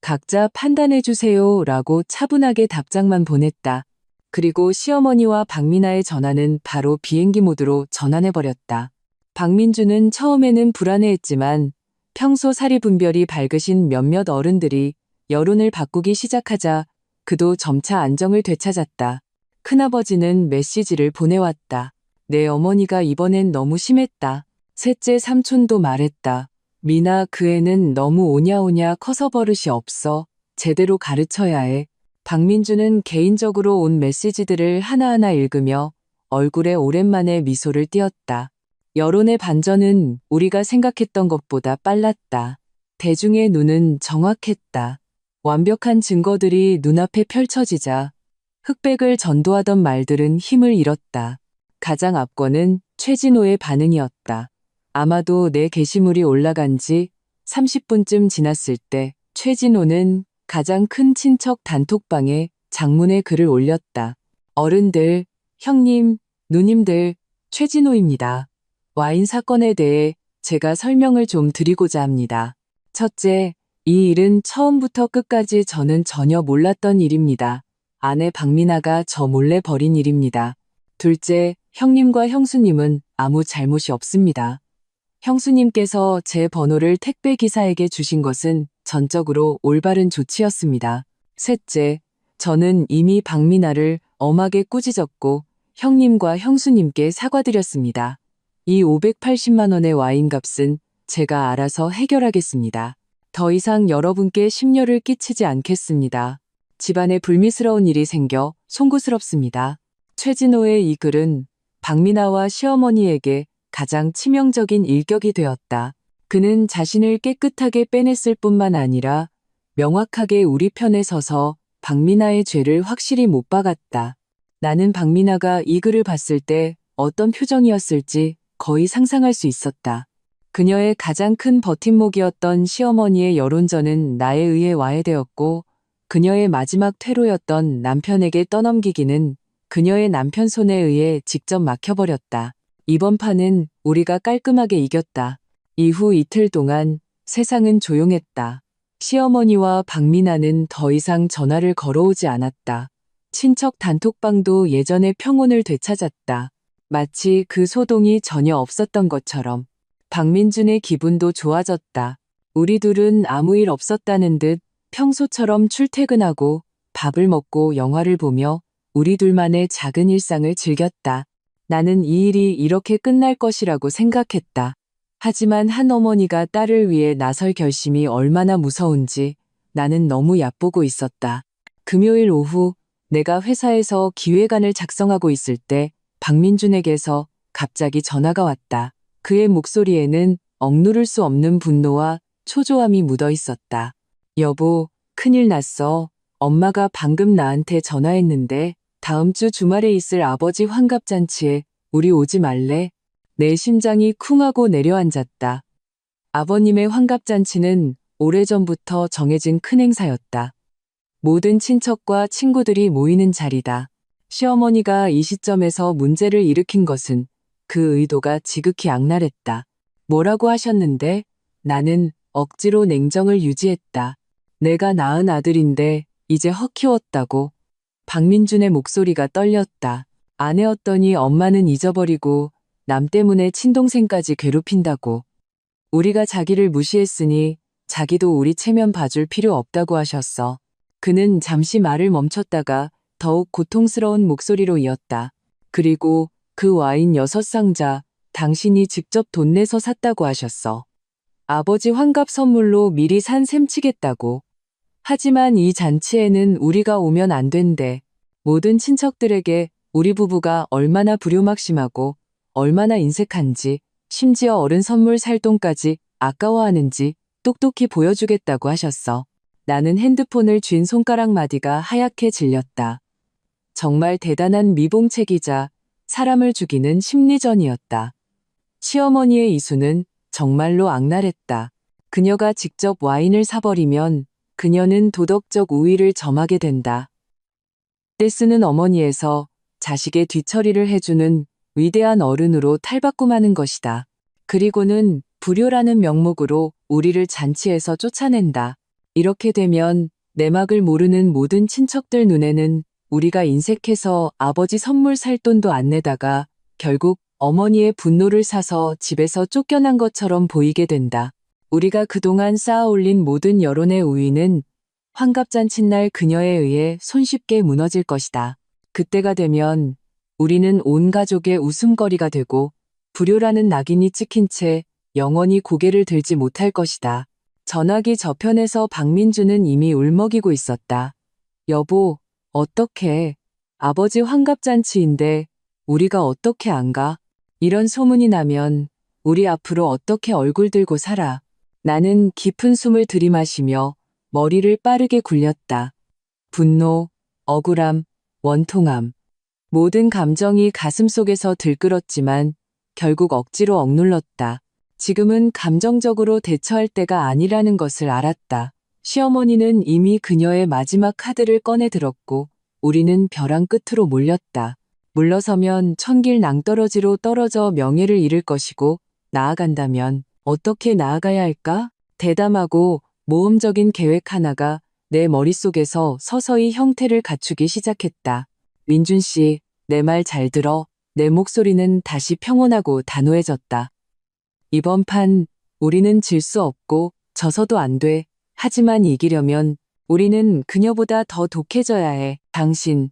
각자 판단해주세요 라고 차분하게 답장만 보냈다. 그리고 시어머니와 박미나의 전화는 바로 비행기 모드로 전환해버렸다. 박민주는 처음에는 불안해했지만 평소 사리분별이 밝으신 몇몇 어른들이 여론을 바꾸기 시작하자 그도 점차 안정을 되찾았다. 큰아버지는 메시지를 보내왔다. 내 어머니가 이번엔 너무 심했다. 셋째 삼촌도 말했다. 미나 그 애는 너무 오냐오냐 커서 버릇이 없어. 제대로 가르쳐야 해. 박민주는 개인적으로 온 메시지들을 하나하나 읽으며 얼굴에 오랜만에 미소를 띄었다. 여론의 반전은 우리가 생각했던 것보다 빨랐다. 대중의 눈은 정확했다. 완벽한 증거들이 눈앞에 펼쳐지자 흑백을 전도하던 말들은 힘을 잃었다. 가장 앞권은 최진호의 반응이었다. 아마도 내 게시물이 올라간 지 30분쯤 지났을 때 최진호는 가장 큰 친척 단톡방에 장문의 글을 올렸다. 어른들, 형님, 누님들, 최진호입니다. 와인 사건에 대해 제가 설명을 좀 드리고자 합니다. 첫째, 이 일은 처음부터 끝까지 저는 전혀 몰랐던 일입니다. 아내 박미나가 저 몰래 벌인 일입니다. 둘째, 형님과 형수님은 아무 잘못이 없습니다. 형수님께서 제 번호를 택배 기사에게 주신 것은 전적으로 올바른 조치였습니다. 셋째, 저는 이미 박미나를 엄하게 꾸짖었고 형님과 형수님께 사과드렸습니다. 이 580만 원의 와인값은 제가 알아서 해결하겠습니다. 더 이상 여러분께 심려를 끼치지 않겠습니다. 집안에 불미스러운 일이 생겨 송구스럽습니다. 최진호의 이 글은 박미나와 시어머니에게 가장 치명적인 일격이 되었다. 그는 자신을 깨끗하게 빼냈을 뿐만 아니라 명확하게 우리 편에 서서 박미나의 죄를 확실히 못 박았다. 나는 박미나가 이 글을 봤을 때 어떤 표정이었을지 거의 상상할 수 있었다. 그녀의 가장 큰 버팀목이었던 시어머니의 여론전은 나에 의해 와해되었고 그녀의 마지막 퇴로였던 남편에게 떠넘기기는 그녀의 남편 손에 의해 직접 막혀버렸다. 이번 판은 우리가 깔끔하게 이겼다. 이후 이틀 동안 세상은 조용했다. 시어머니와 박미나는 더 이상 전화를 걸어오지 않았다. 친척 단톡방도 예전의 평온을 되찾았다. 마치 그 소동이 전혀 없었던 것처럼. 박민준의 기분도 좋아졌다. 우리 둘은 아무 일 없었다는 듯 평소처럼 출퇴근하고 밥을 먹고 영화를 보며 우리 둘만의 작은 일상을 즐겼다. 나는 이 일이 이렇게 끝날 것이라고 생각했다. 하지만 한 어머니가 딸을 위해 나설 결심이 얼마나 무서운지 나는 너무 얕보고 있었다. 금요일 오후 내가 회사에서 기획안을 작성하고 있을 때 박민준에게서 갑자기 전화가 왔다. 그의 목소리에는 억누를 수 없는 분노와 초조함이 묻어 있었다. 여보, 큰일 났어. 엄마가 방금 나한테 전화했는데 다음 주 주말에 있을 아버지 환갑잔치에 우리 오지 말래? 내 심장이 쿵 하고 내려앉았다. 아버님의 환갑잔치는 오래전부터 정해진 큰 행사였다. 모든 친척과 친구들이 모이는 자리다. 시어머니가 이 시점에서 문제를 일으킨 것은 그 의도가 지극히 악랄했다. 뭐라고 하셨는데? 나는 억지로 냉정을 유지했다. 내가 낳은 아들인데 이제 헉 키웠다고. 박민준의 목소리가 떨렸다. 아내였더니 엄마는 잊어버리고 남 때문에 친동생까지 괴롭힌다고. 우리가 자기를 무시했으니 자기도 우리 체면 봐줄 필요 없다고 하셨어. 그는 잠시 말을 멈췄다가 더욱 고통스러운 목소리로 이었다. 그리고 그 와인 6상자 당신이 직접 돈 내서 샀다고 하셨어. 아버지 환갑 선물로 미리 산 셈 치겠다고. 하지만 이 잔치에는 우리가 오면 안 된대. 모든 친척들에게 우리 부부가 얼마나 불효막심하고 얼마나 인색한지 심지어 어른 선물 살 돈까지 아까워하는지 똑똑히 보여주겠다고 하셨어. 나는 핸드폰을 쥔 손가락 마디가 하얗게 질렸다. 정말 대단한 미봉책이자 사람을 죽이는 심리전이었다. 시어머니의 이수는 정말로 악랄했다. 그녀가 직접 와인을 사버리면 그녀는 도덕적 우위를 점하게 된다. 떼쓰는 어머니에서 자식의 뒤처리를 해주는 위대한 어른으로 탈바꿈하는 것이다. 그리고는 불효라는 명목으로 우리를 잔치에서 쫓아낸다. 이렇게 되면 내막을 모르는 모든 친척들 눈에는 우리가 인색해서 아버지 선물 살 돈도 안 내다가 결국 어머니의 분노를 사서 집에서 쫓겨난 것처럼 보이게 된다. 우리가 그동안 쌓아올린 모든 여론의 우위는 환갑잔치날 그녀에 의해 손쉽게 무너질 것이다. 그때가 되면 우리는 온 가족의 웃음거리가 되고 불효라는 낙인이 찍힌 채 영원히 고개를 들지 못할 것이다. 전화기 저편에서 박민주는 이미 울먹이고 있었다. 여보, 어떡해. 아버지 환갑잔치인데 우리가 어떻게 안 가? 이런 소문이 나면 우리 앞으로 어떻게 얼굴 들고 살아? 나는 깊은 숨을 들이마시며 머리를 빠르게 굴렸다. 분노, 억울함, 원통함. 모든 감정이 가슴속에서 들끓었지만 결국 억지로 억눌렀다. 지금은 감정적으로 대처할 때가 아니라는 것을 알았다. 시어머니는 이미 그녀의 마지막 카드를 꺼내 들었고 우리는 벼랑 끝으로 몰렸다. 물러서면 천길 낭떠러지로 떨어져 명예를 잃을 것이고 나아간다면 어떻게 나아가야 할까? 대담하고 모험적인 계획 하나가 내 머릿속에서 서서히 형태를 갖추기 시작했다. 민준 씨, 내 말 잘 들어. 내 목소리는 다시 평온하고 단호해졌다. 이번 판 우리는 질 수 없고 져서도 안 돼. 하지만 이기려면 우리는 그녀보다 더 독해져야 해. 당신,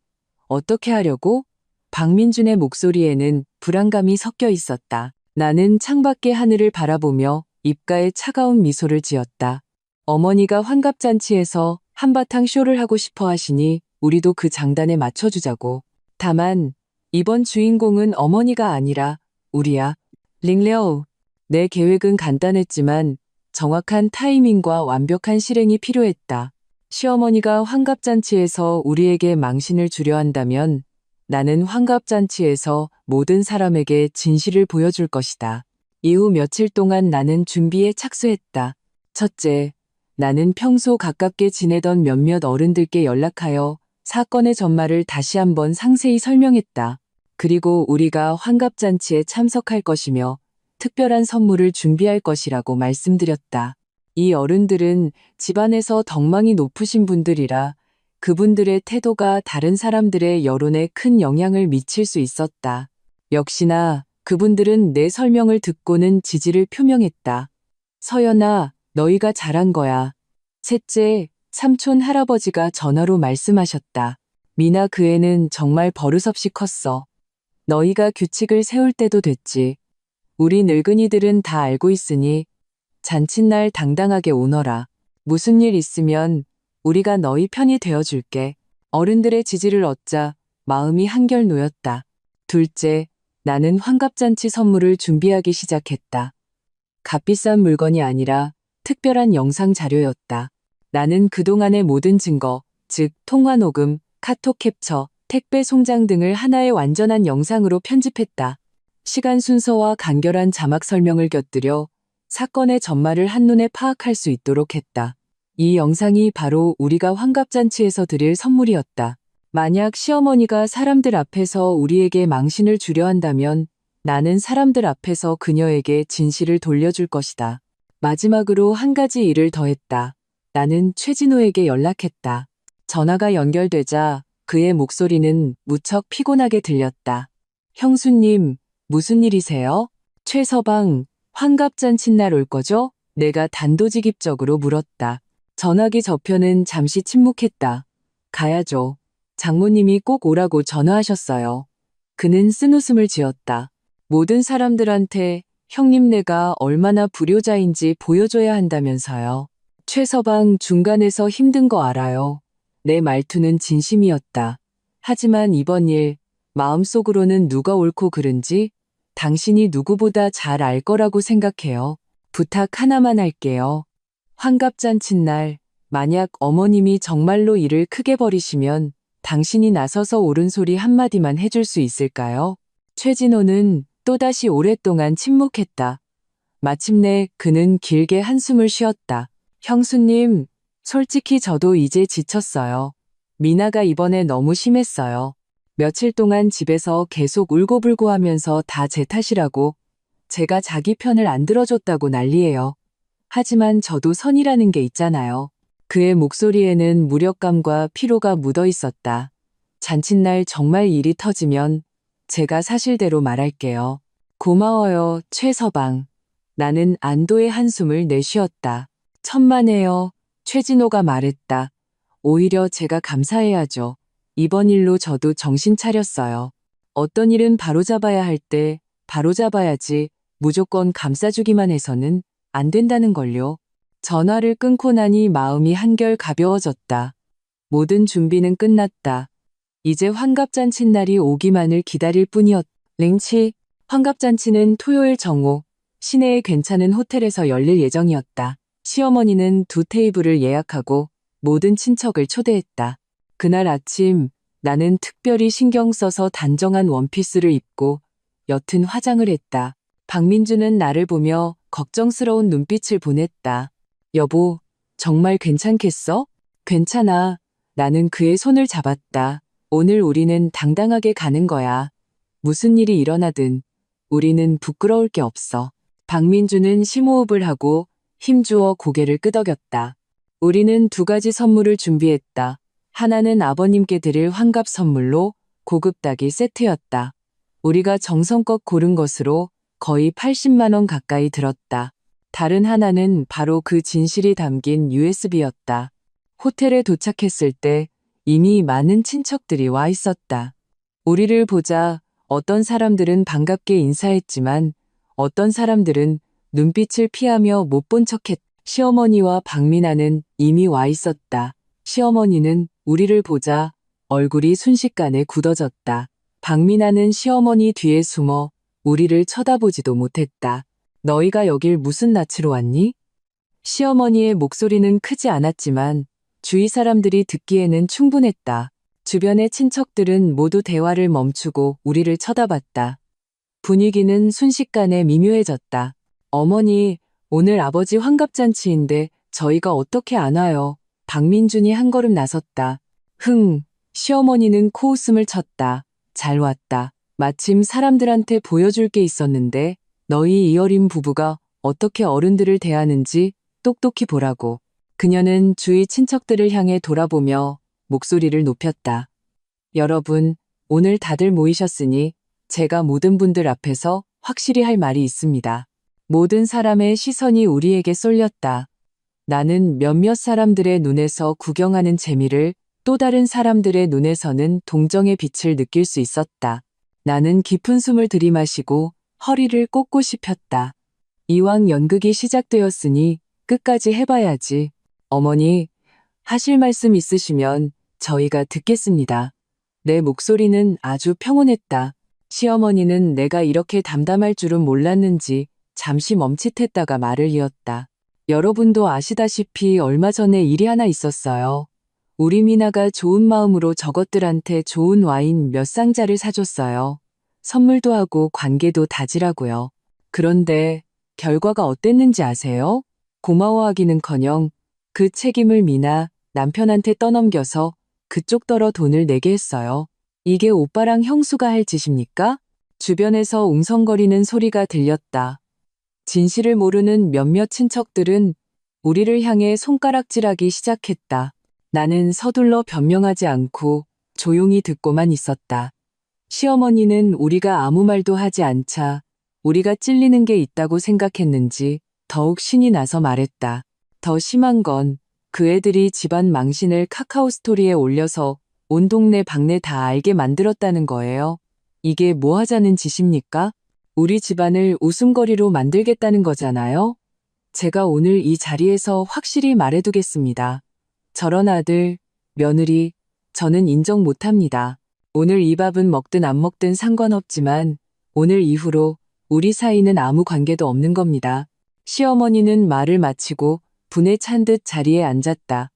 어떻게 하려고? 박민준의 목소리에는 불안감이 섞여 있었다. 나는 창밖의 하늘을 바라보며 입가에 차가운 미소를 지었다. 어머니가 환갑잔치에서 한바탕 쇼를 하고 싶어 하시니 우리도 그 장단에 맞춰주자고. 다만 이번 주인공은 어머니가 아니라 우리야. 링레오. 내 계획은 간단했지만 정확한 타이밍과 완벽한 실행이 필요했다. 시어머니가 환갑잔치에서 우리에게 망신을 주려 한다면 나는 환갑잔치에서 모든 사람에게 진실을 보여줄 것이다. 이후 며칠 동안 나는 준비에 착수했다. 첫째, 나는 평소 가깝게 지내던 몇몇 어른들께 연락하여 사건의 전말을 다시 한번 상세히 설명했다. 그리고 우리가 환갑잔치에 참석할 것이며 특별한 선물을 준비할 것이라고 말씀드렸다. 이 어른들은 집안에서 덕망이 높으신 분들이라 그분들의 태도가 다른 사람들의 여론에 큰 영향을 미칠 수 있었다. 역시나 그분들은 내 설명을 듣고는 지지를 표명했다. 서연아, 너희가 잘한 거야. 셋째, 삼촌 할아버지가 전화로 말씀하셨다. 미나 그 애는 정말 버릇없이 컸어. 너희가 규칙을 세울 때도 됐지. 우리 늙은이들은 다 알고 있으니 잔칫날 당당하게 오너라. 무슨 일 있으면 우리가 너희 편이 되어줄게. 어른들의 지지를 얻자 마음이 한결 놓였다. 둘째, 나는 환갑잔치 선물을 준비하기 시작했다. 값비싼 물건이 아니라 특별한 영상 자료였다. 나는 그동안의 모든 증거, 즉 통화 녹음, 카톡 캡처, 택배 송장 등을 하나의 완전한 영상으로 편집했다. 시간 순서와 간결한 자막 설명을 곁들여 사건의 전말을 한눈에 파악할 수 있도록 했다. 이 영상이 바로 우리가 환갑잔치에서 드릴 선물이었다. 만약 시어머니가 사람들 앞에서 우리에게 망신을 주려 한다면 나는 사람들 앞에서 그녀에게 진실을 돌려줄 것이다. 마지막으로 한 가지 일을 더했다. 나는 최진호에게 연락했다. 전화가 연결되자 그의 목소리는 무척 피곤하게 들렸다. 형수님, 무슨 일이세요? 최서방, 환갑잔치날 올 거죠? 내가 단도직입적으로 물었다. 전화기 저편은 잠시 침묵했다. 가야죠. 장모님이 꼭 오라고 전화하셨어요. 그는 쓴웃음을 지었다. 모든 사람들한테 형님네가 얼마나 불효자인지 보여줘야 한다면서요. 최서방 중간에서 힘든 거 알아요. 내 말투는 진심이었다. 하지만 이번 일, 마음속으로는 누가 옳고 그른지 당신이 누구보다 잘 알 거라고 생각해요. 부탁 하나만 할게요. 환갑잔치날, 만약 어머님이 정말로 일을 크게 벌이시면 당신이 나서서 옳은 소리 한마디만 해줄 수 있을까요? 최진호는 또다시 오랫동안 침묵했다. 마침내 그는 길게 한숨을 쉬었다. 형수님, 솔직히 저도 이제 지쳤어요. 미나가 이번에 너무 심했어요. 며칠 동안 집에서 계속 울고불고 하면서 다 제 탓이라고 제가 자기 편을 안 들어줬다고 난리예요. 하지만 저도 선이라는 게 있잖아요. 그의 목소리에는 무력감과 피로가 묻어 있었다. 잔칫날 정말 일이 터지면 제가 사실대로 말할게요. 고마워요, 최서방. 나는 안도의 한숨을 내쉬었다. 천만에요, 최진호가 말했다. 오히려 제가 감사해야죠. 이번 일로 저도 정신 차렸어요. 어떤 일은 바로잡아야 할 때 바로잡아야지 무조건 감싸주기만 해서는 안 된다는 걸요. 전화를 끊고 나니 마음이 한결 가벼워졌다. 모든 준비는 끝났다. 이제 환갑잔치 날이 오기만을 기다릴 뿐이었다. 링치, 환갑잔치는 토요일 정오, 시내의 괜찮은 호텔에서 열릴 예정이었다. 시어머니는 2 테이블을 예약하고 모든 친척을 초대했다. 그날 아침 나는 특별히 신경 써서 단정한 원피스를 입고 옅은 화장을 했다. 박민주는 나를 보며 걱정스러운 눈빛을 보냈다. 여보, 정말 괜찮겠어? 괜찮아. 나는 그의 손을 잡았다. 오늘 우리는 당당하게 가는 거야. 무슨 일이 일어나든 우리는 부끄러울 게 없어. 박민주는 심호흡을 하고 힘주어 고개를 끄덕였다. 우리는 두 가지 선물을 준비했다. 하나는 아버님께 드릴 환갑 선물로 고급 닭이 세트였다. 우리가 정성껏 고른 것으로 거의 80만 원 가까이 들었다. 다른 하나는 바로 그 진실이 담긴 USB였다. 호텔에 도착했을 때 이미 많은 친척들이 와 있었다. 우리를 보자 어떤 사람들은 반갑게 인사했지만 어떤 사람들은 눈빛을 피하며 못 본 척했다. 시어머니와 박민아는 이미 와 있었다. 시어머니는 우리를 보자 얼굴이 순식간에 굳어졌다. 박민아는 시어머니 뒤에 숨어 우리를 쳐다보지도 못했다. 너희가 여길 무슨 낯으로 왔니? 시어머니의 목소리는 크지 않았지만 주위 사람들이 듣기에는 충분했다. 주변의 친척들은 모두 대화를 멈추고 우리를 쳐다봤다. 분위기는 순식간에 미묘해졌다. 어머니, 오늘 아버지 환갑잔치인데 저희가 어떻게 안 와요? 박민준이 한 걸음 나섰다. 시어머니는 코웃음을 쳤다. 잘 왔다. 마침 사람들한테 보여줄 게 있었는데 너희 이어린 부부가 어떻게 어른들을 대하는지 똑똑히 보라고. 그녀는 주위 친척들을 향해 돌아보며 목소리를 높였다. 여러분, 오늘 다들 모이셨으니 제가 모든 분들 앞에서 확실히 할 말이 있습니다. 모든 사람의 시선이 우리에게 쏠렸다. 나는 몇몇 사람들의 눈에서 구경하는 재미를 또 다른 사람들의 눈에서는 동정의 빛을 느낄 수 있었다. 나는 깊은 숨을 들이마시고 허리를 꼿꼿이 폈다. 이왕 연극이 시작되었으니 끝까지 해봐야지. 어머니, 하실 말씀 있으시면 저희가 듣겠습니다. 내 목소리는 아주 평온했다. 시어머니는 내가 이렇게 담담할 줄은 몰랐는지 잠시 멈칫했다가 말을 이었다. 여러분도 아시다시피 얼마 전에 일이 하나 있었어요. 우리 미나가 좋은 마음으로 저것들한테 좋은 와인 몇 상자를 사줬어요. 선물도 하고 관계도 다지라고요. 그런데 결과가 어땠는지 아세요? 고마워하기는커녕 그 책임을 미나 남편한테 떠넘겨서 그쪽더러 돈을 내게 했어요. 이게 오빠랑 형수가 할 짓입니까? 주변에서 웅성거리는 소리가 들렸다. 진실을 모르는 몇몇 친척들은 우리를 향해 손가락질하기 시작했다. 나는 서둘러 변명하지 않고 조용히 듣고만 있었다. 시어머니는 우리가 아무 말도 하지 않자 우리가 찔리는 게 있다고 생각했는지 더욱 신이 나서 말했다. 더 심한 건 그 애들이 집안 망신을 카카오 스토리에 올려서 온 동네 방네 다 알게 만들었다는 거예요. 이게 뭐 하자는 짓입니까? 우리 집안을 웃음거리로 만들겠다는 거잖아요. 제가 오늘 이 자리에서 확실히 말해두겠습니다. 저런 아들, 며느리, 저는 인정 못합니다. 오늘 이 밥은 먹든 안 먹든 상관없지만 오늘 이후로 우리 사이는 아무 관계도 없는 겁니다. 시어머니는 말을 마치고 분에 찬 듯 자리에 앉았다.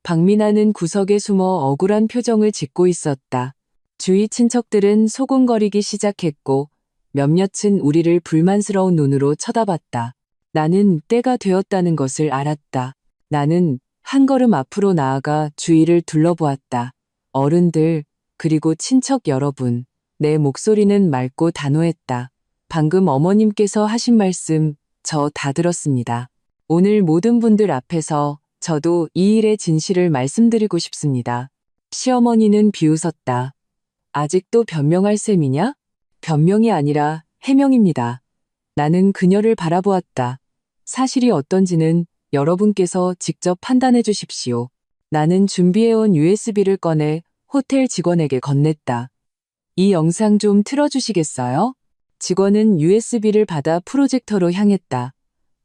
박민아는 구석에 숨어 억울한 표정을 짓고 있었다. 주위 친척들은 소곤거리기 시작했고 몇몇은 우리를 불만스러운 눈으로 쳐다봤다. 나는 때가 되었다는 것을 알았다. 나는 한 걸음 앞으로 나아가 주위를 둘러보았다. 어른들, 그리고 친척 여러분, 내 목소리는 맑고 단호했다. 방금 어머님께서 하신 말씀, 저 다 들었습니다. 오늘 모든 분들 앞에서 저도 이 일의 진실을 말씀드리고 싶습니다. 시어머니는 비웃었다. 아직도 변명할 셈이냐? 변명이 아니라 해명입니다. 나는 그녀를 바라보았다. 사실이 어떤지는 여러분께서 직접 판단해 주십시오. 나는 준비해온 USB를 꺼내 호텔 직원에게 건넸다. 이 영상 좀 틀어주시겠어요? 직원은 USB를 받아 프로젝터로 향했다.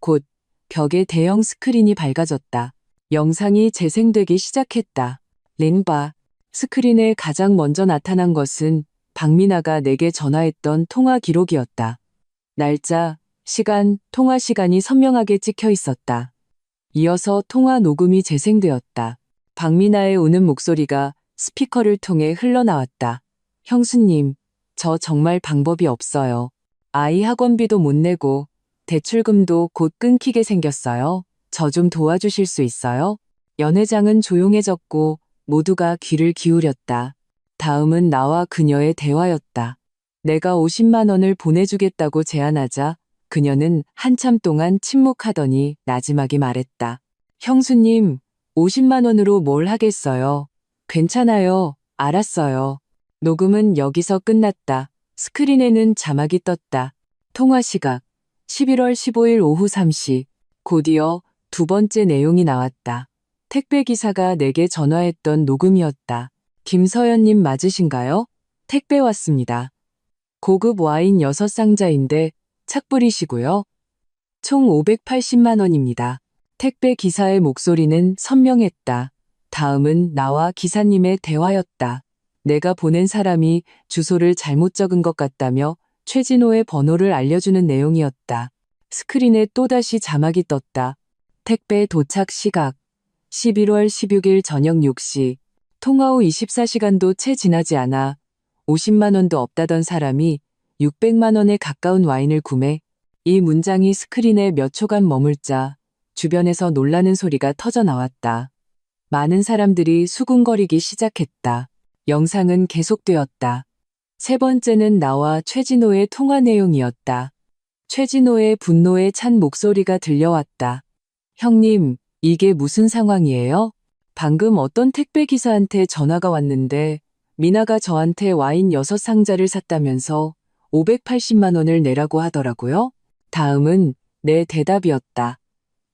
곧 벽에 대형 스크린이 밝아졌다. 영상이 재생되기 시작했다. 렌바. 스크린에 가장 먼저 나타난 것은 박민아가 내게 전화했던 통화 기록이었다. 날짜, 시간, 통화 시간이 선명하게 찍혀 있었다. 이어서 통화 녹음이 재생되었다. 박민아의 우는 목소리가 스피커를 통해 흘러나왔다. 형수님, 저 정말 방법이 없어요. 아이 학원비도 못 내고 대출금도 곧 끊기게 생겼어요. 저 좀 도와주실 수 있어요? 연회장은 조용해졌고 모두가 귀를 기울였다. 다음은 나와 그녀의 대화였다. 내가 50만 원을 보내주겠다고 제안하자 그녀는 한참 동안 침묵하더니 나지막이 말했다. 형수님, 50만 원으로 뭘 하겠어요? 괜찮아요. 알았어요. 녹음은 여기서 끝났다. 스크린에는 자막이 떴다. 통화 시각 11월 15일 오후 3시. 곧이어 두 번째 내용이 나왔다. 택배기사가 내게 전화했던 녹음이었다. 김서연님 맞으신가요? 택배 왔습니다. 고급 와인 6상자인데 착불이시고요. 총 580만 원입니다. 택배 기사의 목소리는 선명했다. 다음은 나와 기사님의 대화였다. 내가 보낸 사람이 주소를 잘못 적은 것 같다며 최진호의 번호를 알려주는 내용이었다. 스크린에 또다시 자막이 떴다. 택배 도착 시각 11월 16일 저녁 6시. 통화 후 24시간도 채 지나지 않아 50만 원도 없다던 사람이 600만 원에 가까운 와인을 구매. 이 문장이 스크린에 몇 초간 머물자 주변에서 놀라는 소리가 터져 나왔다. 많은 사람들이 수군거리기 시작했다. 영상은 계속되었다. 세 번째는 나와 최진호의 통화 내용이었다. 최진호의 분노에 찬 목소리가 들려왔다. 형님, 이게 무슨 상황이에요? 방금 어떤 택배 기사한테 전화가 왔는데 미나가 저한테 와인 6상자를 샀다면서 580만 원을 내라고 하더라고요. 다음은 내 대답이었다.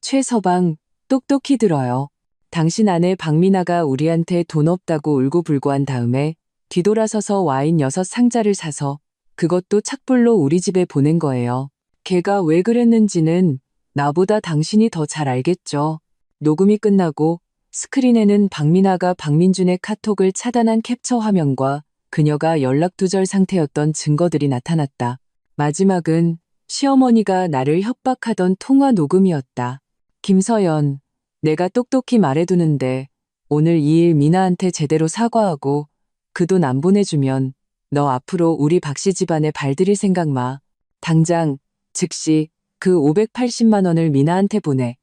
최서방, 똑똑히 들어요. 당신 아내 박미나가 우리한테 돈 없다고 울고불고한 다음에 뒤돌아서서 와인 6상자를 사서 그것도 착불로 우리 집에 보낸 거예요. 걔가 왜 그랬는지는 나보다 당신이 더 잘 알겠죠. 녹음이 끝나고 스크린에는 박미나가 박민준의 카톡을 차단한 캡처 화면과 그녀가 연락두절 상태였던 증거들이 나타났다. 마지막은 시어머니가 나를 협박하던 통화 녹음이었다. 김서연, 내가 똑똑히 말해두는데 오늘 이 일 미나한테 제대로 사과하고 그 돈 안 보내주면 너 앞으로 우리 박씨 집안에 발들일 생각 마. 당장, 즉시 그 580만 원을 미나한테 보내.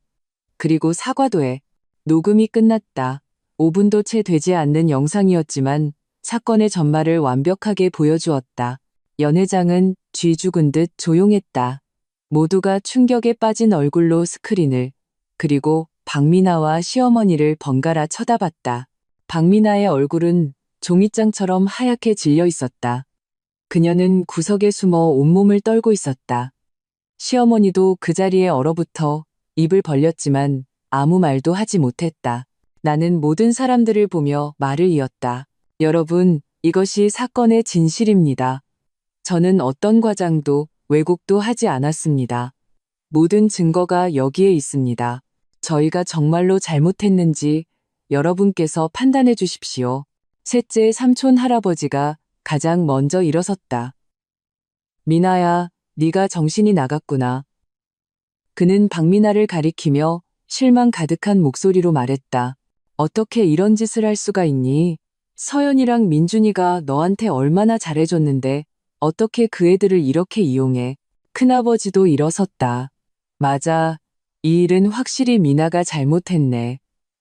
그리고 사과도 해. 녹음이 끝났다. 5분도 채 되지 않는 영상이었지만 사건의 전말을 완벽하게 보여주었다. 연회장은 쥐 죽은 듯 조용했다. 모두가 충격에 빠진 얼굴로 스크린을, 그리고 박미나와 시어머니를 번갈아 쳐다봤다. 박미나의 얼굴은 종이장처럼 하얗게 질려 있었다. 그녀는 구석에 숨어 온몸을 떨고 있었다. 시어머니도 그 자리에 얼어붙어 입을 벌렸지만 아무 말도 하지 못했다. 나는 모든 사람들을 보며 말을 이었다. 여러분, 이것이 사건의 진실입니다. 저는 어떤 과장도 왜곡도 하지 않았습니다. 모든 증거가 여기에 있습니다. 저희가 정말로 잘못했는지 여러분께서 판단해 주십시오. 셋째 삼촌 할아버지가 가장 먼저 일어섰다. 미나야, 네가 정신이 나갔구나. 그는 박미나를 가리키며 실망 가득한 목소리로 말했다. 어떻게 이런 짓을 할 수가 있니? 서연이랑 민준이가 너한테 얼마나 잘해줬는데 어떻게 그 애들을 이렇게 이용해? 큰아버지도 일어섰다. 맞아. 이 일은 확실히 미나가 잘못했네.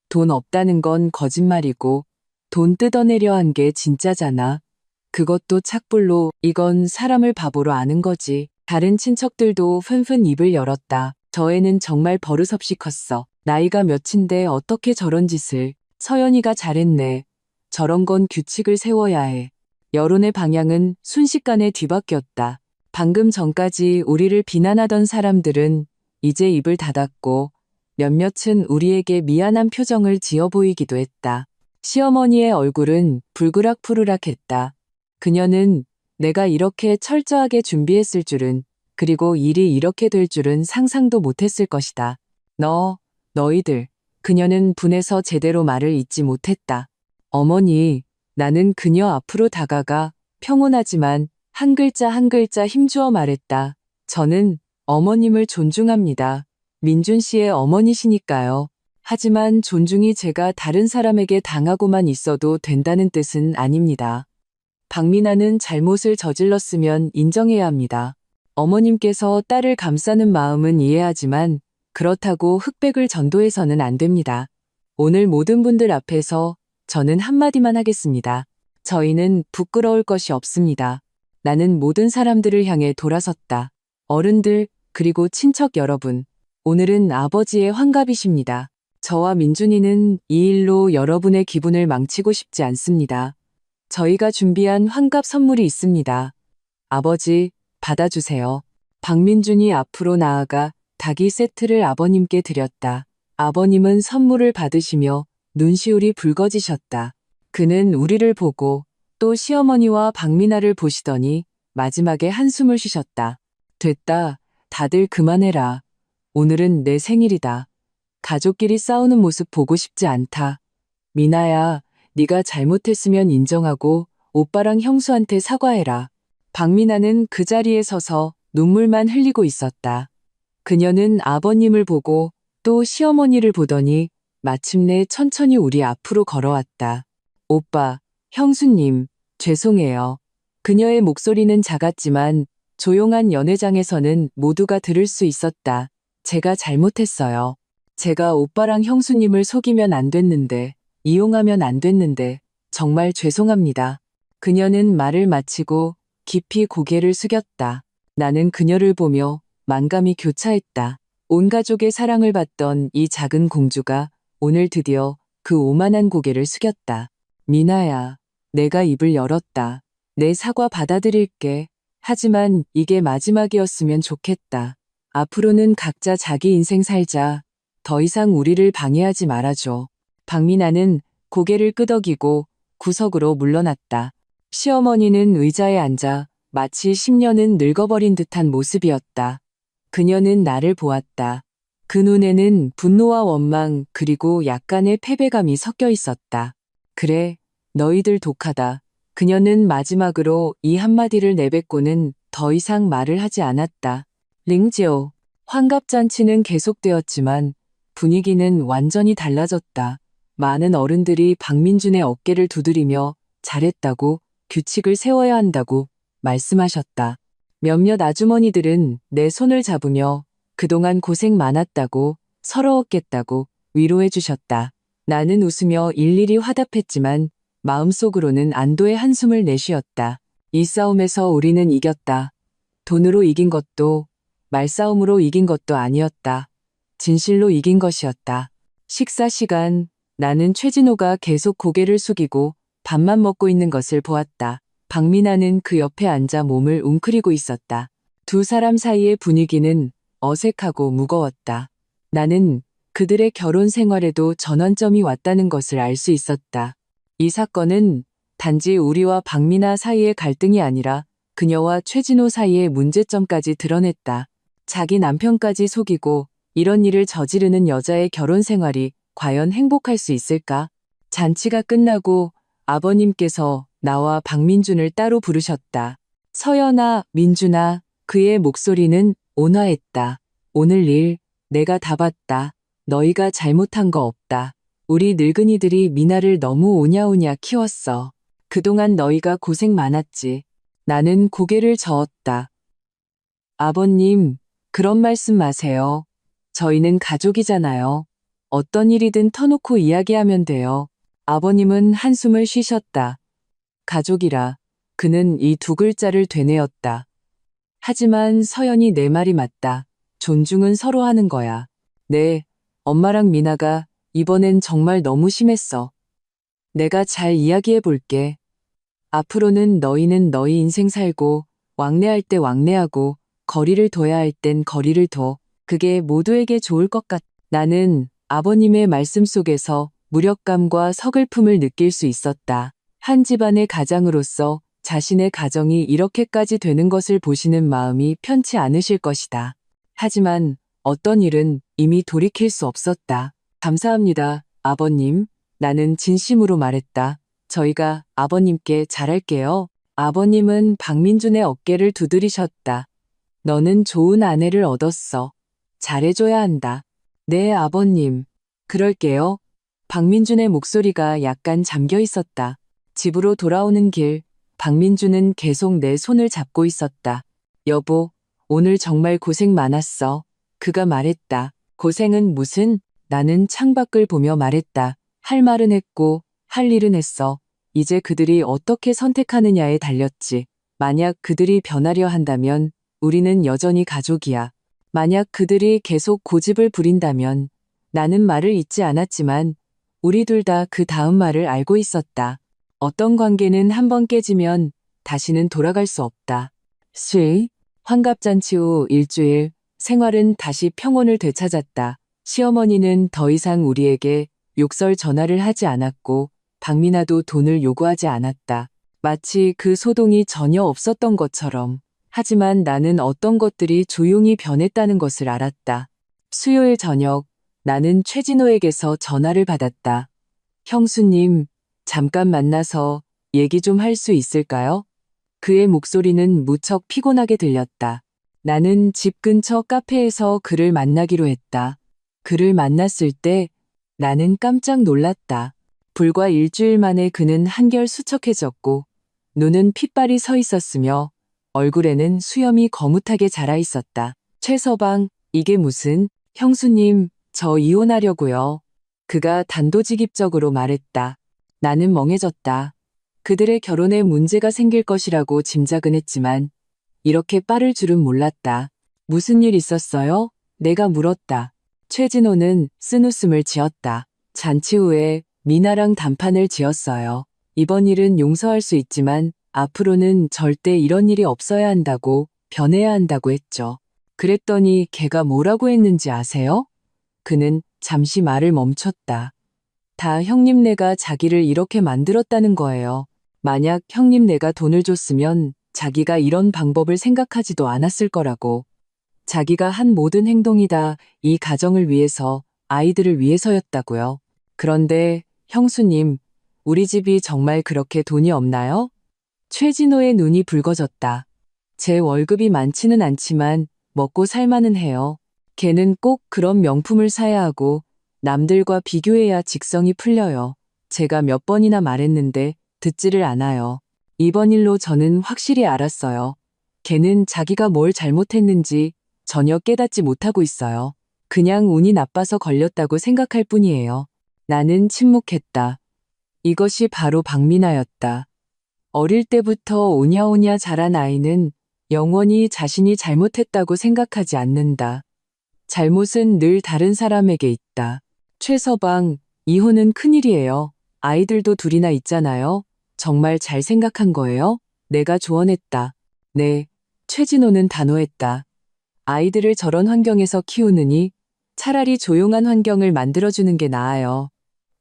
돈 없다는 건 거짓말이고 돈 뜯어내려 한 게 진짜잖아. 그것도 착불로. 이건 사람을 바보로 아는 거지. 다른 친척들도 紛紛 입을 열었다. 저 애는 정말 버릇없이 컸어. 나이가 몇인데 어떻게 저런 짓을. 서연이가 잘했네. 저런 건 규칙을 세워야 해. 여론의 방향은 순식간에 뒤바뀌었다. 방금 전까지 우리를 비난하던 사람들은 이제 입을 닫았고 몇몇은 우리에게 미안한 표정을 지어 보이기도 했다. 시어머니의 얼굴은 불그락푸르락했다. 그녀는 내가 이렇게 철저하게 준비했을 줄은, 그리고 일이 이렇게 될 줄은 상상도 못했을 것이다. 너희들. 그녀는 분해서 제대로 말을 잇지 못했다. 어머니, 나는 그녀 앞으로 다가가 평온하지만 한 글자 한 글자 힘주어 말했다. 저는 어머님을 존중합니다. 민준 씨의 어머니시니까요. 하지만 존중이 제가 다른 사람에게 당하고만 있어도 된다는 뜻은 아닙니다. 박미나는 잘못을 저질렀으면 인정해야 합니다. 어머님께서 딸을 감싸는 마음은 이해하지만 그렇다고 흑백을 전도해서는 안 됩니다. 오늘 모든 분들 앞에서 저는 한마디만 하겠습니다. 저희는 부끄러울 것이 없습니다. 나는 모든 사람들을 향해 돌아섰다. 어른들, 그리고 친척 여러분, 오늘은 아버지의 환갑이십니다. 저와 민준이는 이 일로 여러분의 기분을 망치고 싶지 않습니다. 저희가 준비한 환갑 선물이 있습니다. 아버지, 받아주세요. 박민준이 앞으로 나아가 닭이 세트를 아버님께 드렸다. 아버님은 선물을 받으시며 눈시울이 붉어지셨다. 그는 우리를 보고 또 시어머니와 박미나를 보시더니 마지막에 한숨을 쉬셨다. 됐다. 다들 그만해라. 오늘은 내 생일이다. 가족끼리 싸우는 모습 보고 싶지 않다. 미나야, 네가 잘못했으면 인정하고 오빠랑 형수한테 사과해라. 박미나는 그 자리에 서서 눈물만 흘리고 있었다. 그녀는 아버님을 보고 또 시어머니를 보더니 마침내 천천히 우리 앞으로 걸어왔다. 오빠, 형수님, 죄송해요. 그녀의 목소리는 작았지만 조용한 연회장에서는 모두가 들을 수 있었다. 제가 잘못했어요. 제가 오빠랑 형수님을 속이면 안 됐는데, 이용하면 안 됐는데, 정말 죄송합니다. 그녀는 말을 마치고 깊이 고개를 숙였다. 나는 그녀를 보며 만감이 교차했다. 온 가족의 사랑을 받던 이 작은 공주가 오늘 드디어 그 오만한 고개를 숙였다. 미나야, 내가 입을 열었다. 내 사과 받아들일게. 하지만 이게 마지막이었으면 좋겠다. 앞으로는 각자 자기 인생 살자. 더 이상 우리를 방해하지 말아줘. 박미나는 고개를 끄덕이고 구석으로 물러났다. 시어머니는 의자에 앉아 마치 10년은 늙어버린 듯한 모습이었다. 그녀는 나를 보았다. 그 눈에는 분노와 원망 그리고 약간의 패배감이 섞여 있었다. 그래, 너희들 독하다. 그녀는 마지막으로 이 한마디를 내뱉고는 더 이상 말을 하지 않았다. 링지오, 환갑잔치는 계속되었지만 분위기는 완전히 달라졌다. 많은 어른들이 박민준의 어깨를 두드리며 잘했다고, 규칙을 세워야 한다고 말씀하셨다. 몇몇 아주머니들은 내 손을 잡으며 그동안 고생 많았다고, 서러웠겠다고 위로해 주셨다. 나는 웃으며 일일이 화답했지만 마음속으로는 안도의 한숨을 내쉬었다. 이 싸움에서 우리는 이겼다. 돈으로 이긴 것도 말싸움으로 이긴 것도 아니었다. 진실로 이긴 것이었다. 식사 시간, 나는 최진호가 계속 고개를 숙이고 밥만 먹고 있는 것을 보았다. 박미나는 그 옆에 앉아 몸을 웅크리고 있었다. 두 사람 사이의 분위기는 어색하고 무거웠다. 나는 그들의 결혼 생활에도 전환점이 왔다는 것을 알 수 있었다. 이 사건은 단지 우리와 박미나 사이의 갈등이 아니라 그녀와 최진호 사이의 문제점까지 드러냈다. 자기 남편까지 속이고 이런 일을 저지르는 여자의 결혼 생활이 과연 행복할 수 있을까? 잔치가 끝나고 아버님께서 나와 박민준을 따로 부르셨다. 서연아, 민준아, 그의 목소리는 온화했다. 오늘 일 내가 다 봤다. 너희가 잘못한 거 없다. 우리 늙은이들이 미나를 너무 오냐오냐 키웠어. 그동안 너희가 고생 많았지. 나는 고개를 저었다. 아버님, 그런 말씀 마세요. 저희는 가족이잖아요. 어떤 일이든 터놓고 이야기하면 돼요. 아버님은 한숨을 쉬셨다. 가족이라 그는 이 두 글자를 되뇌었다. 하지만 서연이 내 말이 맞다. 존중은 서로 하는 거야. 네, 엄마랑 미나가 이번엔 정말 너무 심했어. 내가 잘 이야기해 볼게. 앞으로는 너희는 너희 인생 살고 왕래할 때 왕래하고 거리를 둬야 할 땐 거리를 둬. 그게 모두에게 좋을 것 같. 나는 아버님의 말씀 속에서 무력감과 서글픔을 느낄 수 있었다. 한 집안의 가장으로서 자신의 가정이 이렇게까지 되는 것을 보시는 마음이 편치 않으실 것이다. 하지만 어떤 일은 이미 돌이킬 수 없었다. 감사합니다, 아버님. 나는 진심으로 말했다. 저희가 아버님께 잘할게요. 아버님은 박민준의 어깨를 두드리셨다. 너는 좋은 아내를 얻었어. 잘해줘야 한다. 네, 아버님. 그럴게요. 박민준의 목소리가 약간 잠겨 있었다. 집으로 돌아오는 길, 박민준은 계속 내 손을 잡고 있었다. 여보, 오늘 정말 고생 많았어. 그가 말했다. 고생은 무슨? 나는 창밖을 보며 말했다. 할 말은 했고, 할 일은 했어. 이제 그들이 어떻게 선택하느냐에 달렸지. 만약 그들이 변하려 한다면 우리는 여전히 가족이야. 만약 그들이 계속 고집을 부린다면 나는 말을 잇지 않았지만 우리 둘 다 그 다음 말을 알고 있었다. 어떤 관계는 한번 깨지면 다시는 돌아갈 수 없다. 환갑잔치 후 일주일, 생활은 다시 평온을 되찾았다. 시어머니는 더 이상 우리에게 욕설 전화를 하지 않았고 박민아도 돈을 요구하지 않았다. 마치 그 소동이 전혀 없었던 것처럼. 하지만 나는 어떤 것들이 조용히 변했다는 것을 알았다. 수요일 저녁, 나는 최진호에게서 전화를 받았다. 형수님, 잠깐 만나서 얘기 좀 할 수 있을까요? 그의 목소리는 무척 피곤하게 들렸다. 나는 집 근처 카페에서 그를 만나기로 했다. 그를 만났을 때 나는 깜짝 놀랐다. 불과 일주일 만에 그는 한결 수척해졌고 눈은 핏발이 서 있었으며 얼굴에는 수염이 거뭇하게 자라 있었다. 최서방, 이게 무슨? 형수님, 저 이혼하려고요. 그가 단도직입적으로 말했다. 나는 멍해졌다. 그들의 결혼에 문제가 생길 것이라고 짐작은 했지만 이렇게 빠를 줄은 몰랐다. 무슨 일 있었어요? 내가 물었다. 최진호는 쓴웃음을 지었다. 잔치 후에 미나랑 단판을 지었어요. 이번 일은 용서할 수 있지만 앞으로는 절대 이런 일이 없어야 한다고, 변해야 한다고 했죠. 그랬더니 걔가 뭐라고 했는지 아세요? 그는 잠시 말을 멈췄다. 다 형님네가 자기를 이렇게 만들었다는 거예요. 만약 형님네가 돈을 줬으면 자기가 이런 방법을 생각하지도 않았을 거라고. 자기가 한 모든 행동이 다 이 가정을 위해서, 아이들을 위해서였다고요. 그런데 형수님, 우리 집이 정말 그렇게 돈이 없나요? 최진호의 눈이 붉어졌다. 제 월급이 많지는 않지만 먹고 살만은 해요. 걔는 꼭 그런 명품을 사야 하고 남들과 비교해야 직성이 풀려요. 제가 몇 번이나 말했는데 듣지를 않아요. 이번 일로 저는 확실히 알았어요. 걔는 자기가 뭘 잘못했는지 전혀 깨닫지 못하고 있어요. 그냥 운이 나빠서 걸렸다고 생각할 뿐이에요. 나는 침묵했다. 이것이 바로 박민아였다. 어릴 때부터 오냐오냐 자란 아이는 영원히 자신이 잘못했다고 생각하지 않는다. 잘못은 늘 다른 사람에게 있다. 최서방, 이혼은 큰일이에요. 아이들도 둘이나 있잖아요. 정말 잘 생각한 거예요? 내가 조언했다. 네, 최진호는 단호했다. 아이들을 저런 환경에서 키우느니 차라리 조용한 환경을 만들어주는 게 나아요.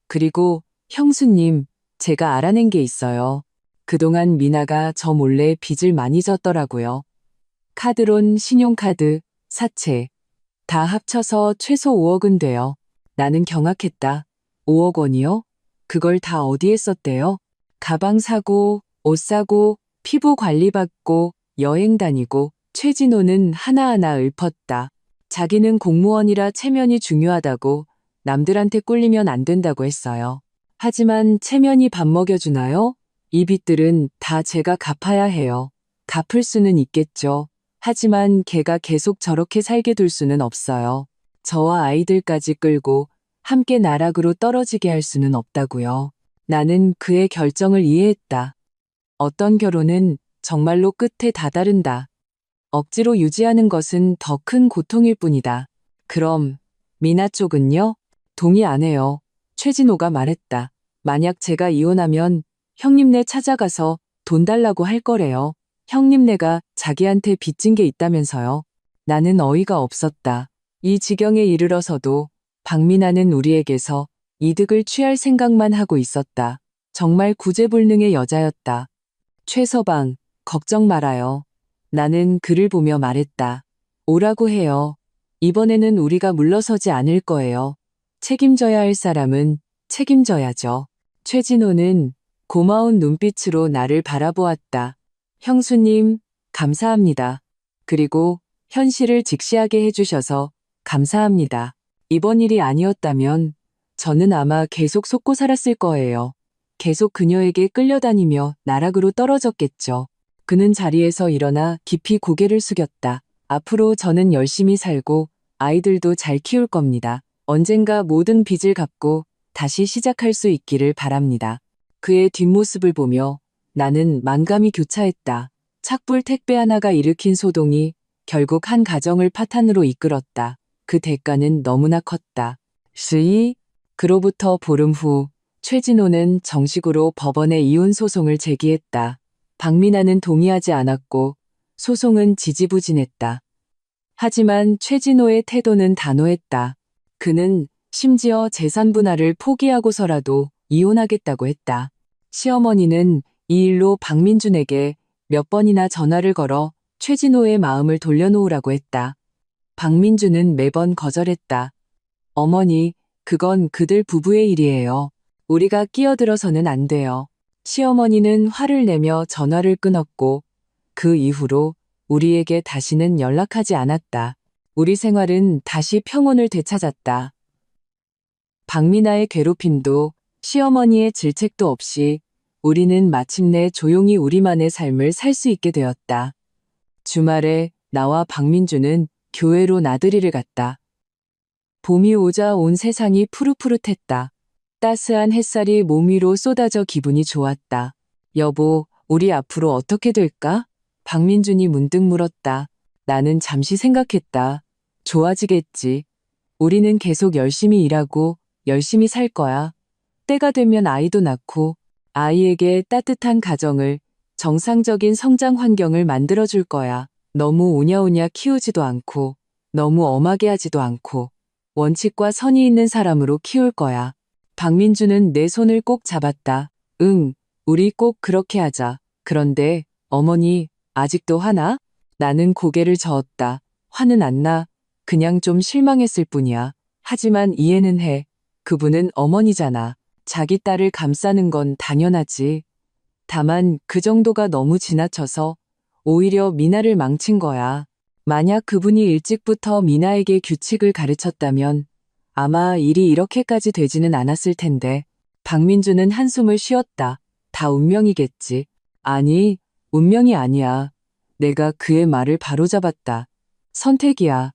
그리고 형수님, 제가 알아낸 게 있어요. 그동안 미나가 저 몰래 빚을 많이 졌더라고요. 카드론, 신용카드, 사채 다 합쳐서 최소 5억은 돼요. 나는 경악했다. 5억 원이요? 그걸 다 어디에 썼대요? 가방 사고, 옷 사고, 피부 관리 받고, 여행 다니고. 최진호는 하나하나 읊었다. 자기는 공무원이라 체면이 중요하다고, 남들한테 꿀리면 안 된다고 했어요. 하지만 체면이 밥 먹여주나요? 이 빚들은 다 제가 갚아야 해요. 갚을 수는 있겠죠. 하지만 걔가 계속 저렇게 살게 둘 수는 없어요. 저와 아이들까지 끌고 함께 나락으로 떨어지게 할 수는 없다고요. 나는 그의 결정을 이해했다. 어떤 결혼은 정말로 끝에 다다른다. 억지로 유지하는 것은 더 큰 고통일 뿐이다. 그럼 미나 쪽은요? 동의 안 해요. 최진호가 말했다. 만약 제가 이혼하면 형님네 찾아가서 돈 달라고 할 거래요. 형님네가 자기한테 빚진 게 있다면서요. 나는 어이가 없었다. 이 지경에 이르러서도 박민아는 우리에게서 이득을 취할 생각만 하고 있었다. 정말 구제불능의 여자였다. 최서방, 걱정 말아요. 나는 그를 보며 말했다. 오라고 해요. 이번에는 우리가 물러서지 않을 거예요. 책임져야 할 사람은 책임져야죠. 최진호는 고마운 눈빛으로 나를 바라보았다. 형수님, 감사합니다. 그리고 현실을 직시하게 해주셔서 감사합니다. 이번 일이 아니었다면 저는 아마 계속 속고 살았을 거예요. 계속 그녀에게 끌려다니며 나락으로 떨어졌겠죠. 그는 자리에서 일어나 깊이 고개를 숙였다. 앞으로 저는 열심히 살고 아이들도 잘 키울 겁니다. 언젠가 모든 빚을 갚고 다시 시작할 수 있기를 바랍니다. 그의 뒷모습을 보며 나는 만감이 교차했다. 착불 택배 하나가 일으킨 소동이 결국 한 가정을 파탄으로 이끌었다. 그 대가는 너무나 컸다. 그로부터 보름 후 최진호는 정식으로 법원에 이혼 소송을 제기했다. 박미나는 동의하지 않았고 소송은 지지부진했다. 하지만 최진호의 태도는 단호했다. 그는 심지어 재산 분할을 포기하고서라도 이혼하겠다고 했다. 시어머니는 이 일로 박민준에게 몇 번이나 전화를 걸어 최진호의 마음을 돌려놓으라고 했다. 박민준은 매번 거절했다. 어머니, 그건 그들 부부의 일이에요. 우리가 끼어들어서는 안 돼요. 시어머니는 화를 내며 전화를 끊었고 그 이후로 우리에게 다시는 연락하지 않았다. 우리 생활은 다시 평온을 되찾았다. 박미나의 괴롭힘도 시어머니의 질책도 없이 우리는 마침내 조용히 우리만의 삶을 살 수 있게 되었다. 주말에 나와 박민주는 교회로 나들이를 갔다. 봄이 오자 온 세상이 푸릇푸릇했다. 따스한 햇살이 몸 위로 쏟아져 기분이 좋았다. 여보, 우리 앞으로 어떻게 될까? 박민준이 문득 물었다. 나는 잠시 생각했다. 좋아지겠지. 우리는 계속 열심히 일하고 열심히 살 거야. 때가 되면 아이도 낳고 아이에게 따뜻한 가정을, 정상적인 성장 환경을 만들어줄 거야. 너무 오냐오냐 키우지도 않고 너무 엄하게 하지도 않고 원칙과 선이 있는 사람으로 키울 거야. 박민주는 내 손을 꼭 잡았다. 응, 우리 꼭 그렇게 하자. 그런데 어머니, 아직도 화나? 나는 고개를 저었다. 화는 안 나. 그냥 좀 실망했을 뿐이야. 하지만 이해는 해. 그분은 어머니잖아. 자기 딸을 감싸는 건 당연하지. 다만 그 정도가 너무 지나쳐서 오히려 미나를 망친 거야. 만약 그분이 일찍부터 미나에게 규칙을 가르쳤다면 아마 일이 이렇게까지 되지는 않았을 텐데. 박민주는 한숨을 쉬었다. 다 운명이겠지. 아니, 운명이 아니야. 내가 그의 말을 바로잡았다. 선택이야.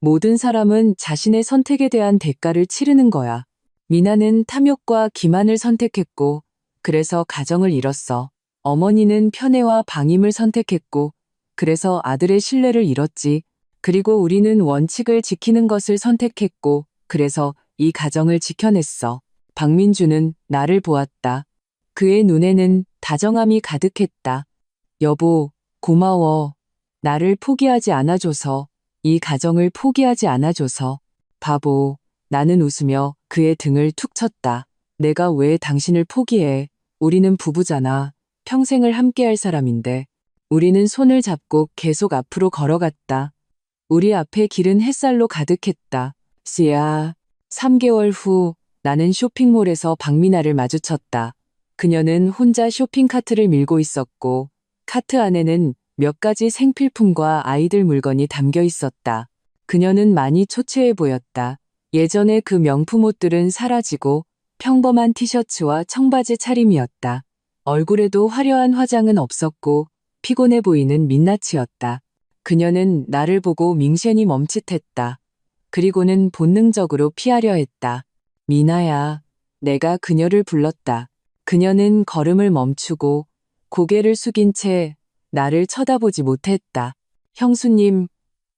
모든 사람은 자신의 선택에 대한 대가를 치르는 거야. 미나는 탐욕과 기만을 선택했고 그래서 가정을 잃었어. 어머니는 편애와 방임을 선택했고 그래서 아들의 신뢰를 잃었지. 그리고 우리는 원칙을 지키는 것을 선택했고 그래서 이 가정을 지켜냈어. 박민주는 나를 보았다. 그의 눈에는 다정함이 가득했다. 여보, 고마워. 나를 포기하지 않아줘서, 이 가정을 포기하지 않아줘서. 바보. 나는 웃으며 그의 등을 툭 쳤다. 내가 왜 당신을 포기해? 우리는 부부잖아. 평생을 함께할 사람인데. 우리는 손을 잡고 계속 앞으로 걸어갔다. 우리 앞에 길은 햇살로 가득했다. 씨야. 3개월 후 나는 쇼핑몰에서 박미나를 마주쳤다. 그녀는 혼자 쇼핑카트를 밀고 있었고 카트 안에는 몇 가지 생필품과 아이들 물건이 담겨 있었다. 그녀는 많이 초췌해 보였다. 예전에 그 명품 옷들은 사라지고 평범한 티셔츠와 청바지 차림이었다. 얼굴에도 화려한 화장은 없었고 피곤해 보이는 민낯이었다. 그녀는 나를 보고 밍셴이 멈칫했다. 그리고는 본능적으로 피하려 했다. 미나야, 내가 그녀를 불렀다. 그녀는 걸음을 멈추고 고개를 숙인 채 나를 쳐다보지 못했다. 형수님,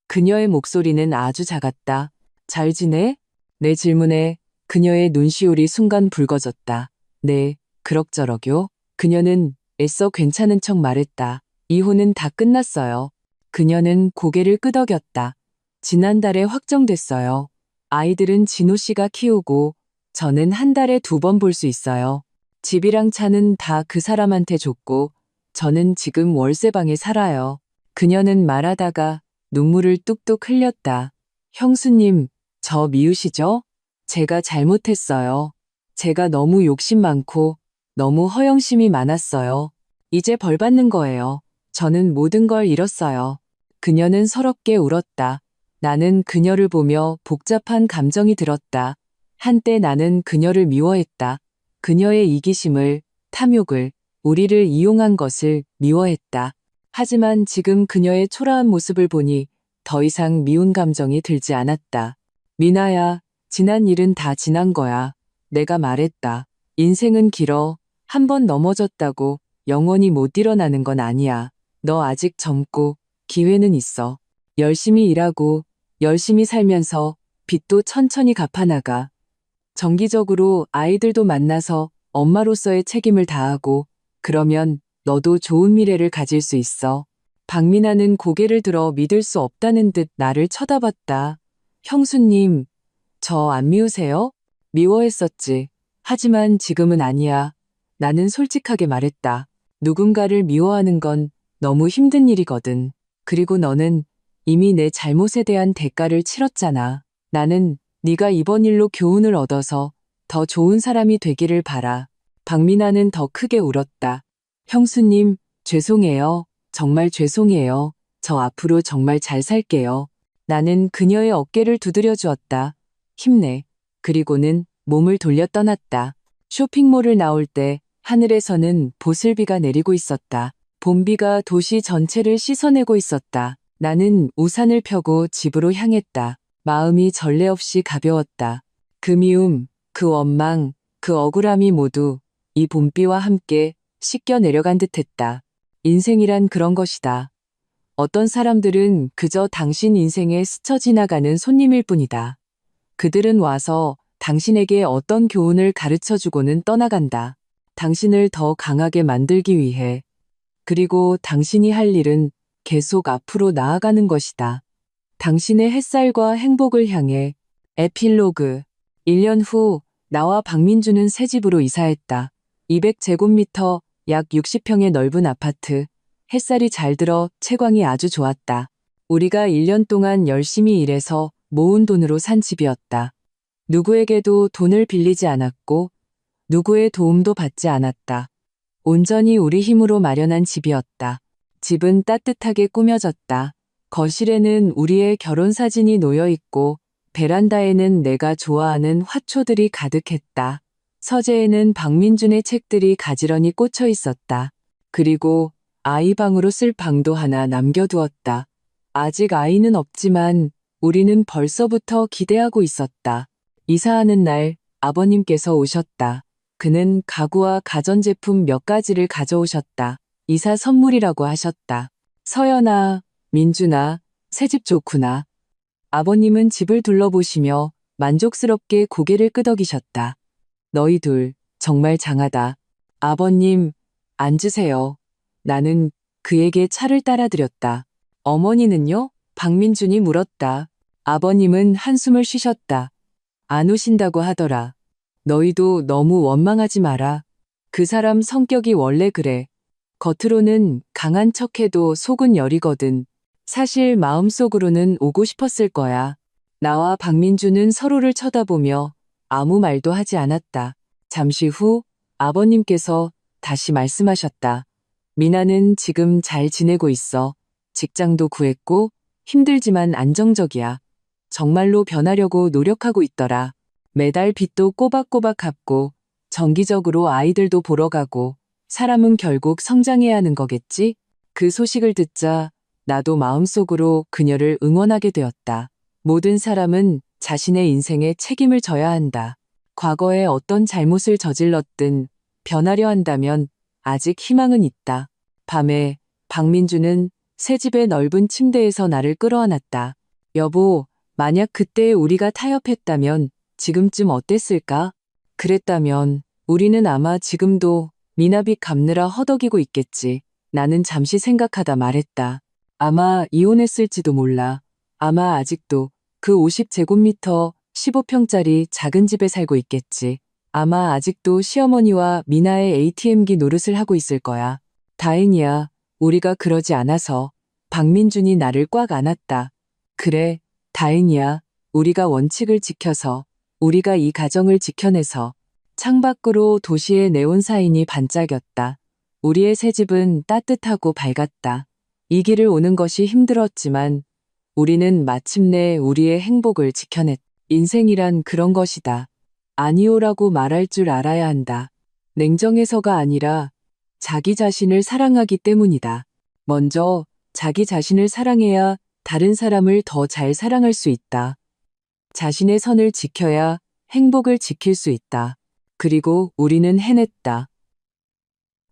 그녀의 목소리는 아주 작았다. 잘 지내? 내 질문에 그녀의 눈시울이 순간 붉어졌다. 네, 그럭저럭요. 그녀는 애써 괜찮은 척 말했다. 이혼은 다 끝났어요. 그녀는 고개를 끄덕였다. 지난달에 확정됐어요. 아이들은 진호 씨가 키우고 저는 한 달에 2번 볼 수 있어요. 집이랑 차는 다 그 사람한테 줬고 저는 지금 월세방에 살아요. 그녀는 말하다가 눈물을 뚝뚝 흘렸다. 형수님, 저 미우시죠? 제가 잘못했어요. 제가 너무 욕심 많고 너무 허영심이 많았어요. 이제 벌 받는 거예요. 저는 모든 걸 잃었어요. 그녀는 서럽게 울었다. 나는 그녀를 보며 복잡한 감정이 들었다. 한때 나는 그녀를 미워했다. 그녀의 이기심을, 탐욕을, 우리를 이용한 것을 미워했다. 하지만 지금 그녀의 초라한 모습을 보니 더 이상 미운 감정이 들지 않았다. 미나야, 지난 일은 다 지난 거야. 내가 말했다. 인생은 길어. 한 번 넘어졌다고 영원히 못 일어나는 건 아니야. 너 아직 젊고 기회는 있어. 열심히 일하고 열심히 살면서 빚도 천천히 갚아나가. 정기적으로 아이들도 만나서 엄마로서의 책임을 다하고 그러면 너도 좋은 미래를 가질 수 있어. 박미나는 고개를 들어 믿을 수 없다는 듯 나를 쳐다봤다. 형수님, 저 안 미우세요? 미워했었지. 하지만 지금은 아니야. 나는 솔직하게 말했다. 누군가를 미워하는 건 너무 힘든 일이거든. 그리고 너는 이미 내 잘못에 대한 대가를 치렀잖아. 나는 네가 이번 일로 교훈을 얻어서 더 좋은 사람이 되기를 바라. 박미나는 더 크게 울었다. 형수님, 죄송해요. 정말 죄송해요. 저 앞으로 정말 잘 살게요. 나는 그녀의 어깨를 두드려 주었다. 힘내. 그리고는 몸을 돌려 떠났다. 쇼핑몰을 나올 때 하늘에서는 보슬비가 내리고 있었다. 봄비가 도시 전체를 씻어내고 있었다. 나는 우산을 펴고 집으로 향했다. 마음이 전례 없이 가벼웠다. 그 미움, 그 원망, 그 억울함이 모두 이 봄비와 함께 씻겨 내려간 듯했다. 인생이란 그런 것이다. 어떤 사람들은 그저 당신 인생에 스쳐 지나가는 손님일 뿐이다. 그들은 와서 당신에게 어떤 교훈을 가르쳐 주고는 떠나간다. 당신을 더 강하게 만들기 위해. 그리고 당신이 할 일은 계속 앞으로 나아가는 것이다. 당신의 햇살과 행복을 향해. 에필로그. 1년 후 나와 박민주는 새 집으로 이사했다. 200제곱미터 약 60평의 넓은 아파트. 햇살이 잘 들어 채광이 아주 좋았다. 우리가 1년 동안 열심히 일해서 모은 돈으로 산 집이었다. 누구에게도 돈을 빌리지 않았고 누구의 도움도 받지 않았다. 온전히 우리 힘으로 마련한 집이었다. 집은 따뜻하게 꾸며졌다. 거실에는 우리의 결혼 사진이 놓여 있고 베란다에는 내가 좋아하는 화초들이 가득했다. 서재에는 박민준의 책들이 가지런히 꽂혀 있었다. 그리고 아이 방으로 쓸 방도 하나 남겨두었다. 아직 아이는 없지만 우리는 벌써부터 기대하고 있었다. 이사하는 날 아버님께서 오셨다. 그는 가구와 가전제품 몇 가지를 가져오셨다. 이사 선물이라고 하셨다. 서연아, 민준아, 새집 좋구나. 아버님은 집을 둘러보시며 만족스럽게 고개를 끄덕이셨다. 너희 둘 정말 장하다. 아버님, 앉으세요. 나는 그에게 차를 따라드렸다. 어머니는요? 박민준이 물었다. 아버님은 한숨을 쉬셨다. 안 오신다고 하더라. 너희도 너무 원망하지 마라. 그 사람 성격이 원래 그래. 겉으로는 강한 척해도 속은 여리거든. 사실 마음속으로는 오고 싶었을 거야. 나와 박민주는 서로를 쳐다보며 아무 말도 하지 않았다. 잠시 후 아버님께서 다시 말씀하셨다. 미나는 지금 잘 지내고 있어. 직장도 구했고 힘들지만 안정적이야. 정말로 변하려고 노력하고 있더라. 매달 빚도 꼬박꼬박 갚고 정기적으로 아이들도 보러 가고 사람은 결국 성장해야 하는 거겠지? 그 소식을 듣자 나도 마음속으로 그녀를 응원하게 되었다. 모든 사람은 자신의 인생에 책임을 져야 한다. 과거에 어떤 잘못을 저질렀든 변하려 한다면 아직 희망은 있다. 밤에 박민주는 새 집의 넓은 침대에서 나를 끌어안았다. 여보, 만약 그때 우리가 타협했다면 지금쯤 어땠을까? 그랬다면 우리는 아마 지금도 미나빚 갚느라 허덕이고 있겠지. 나는 잠시 생각하다 말했다. 아마 이혼했을지도 몰라. 아마 아직도 그 50제곱미터 15평짜리 작은 집에 살고 있겠지. 아마 아직도 시어머니와 미나의 ATM기 노릇을 하고 있을 거야. 다행이야. 우리가 그러지 않아서. 박민준이 나를 꽉 안았다. 그래, 다행이야. 우리가 원칙을 지켜서. 우리가 이 가정을 지켜내서. 창밖으로 도시의 네온사인이 반짝였다. 우리의 새 집은 따뜻하고 밝았다. 이 길을 오는 것이 힘들었지만 우리는 마침내 우리의 행복을 지켜냈다. 인생이란 그런 것이다. 아니오라고 말할 줄 알아야 한다. 냉정해서가 아니라 자기 자신을 사랑하기 때문이다. 먼저 자기 자신을 사랑해야 다른 사람을 더 잘 사랑할 수 있다. 자신의 선을 지켜야 행복을 지킬 수 있다. 그리고 우리는 해냈다.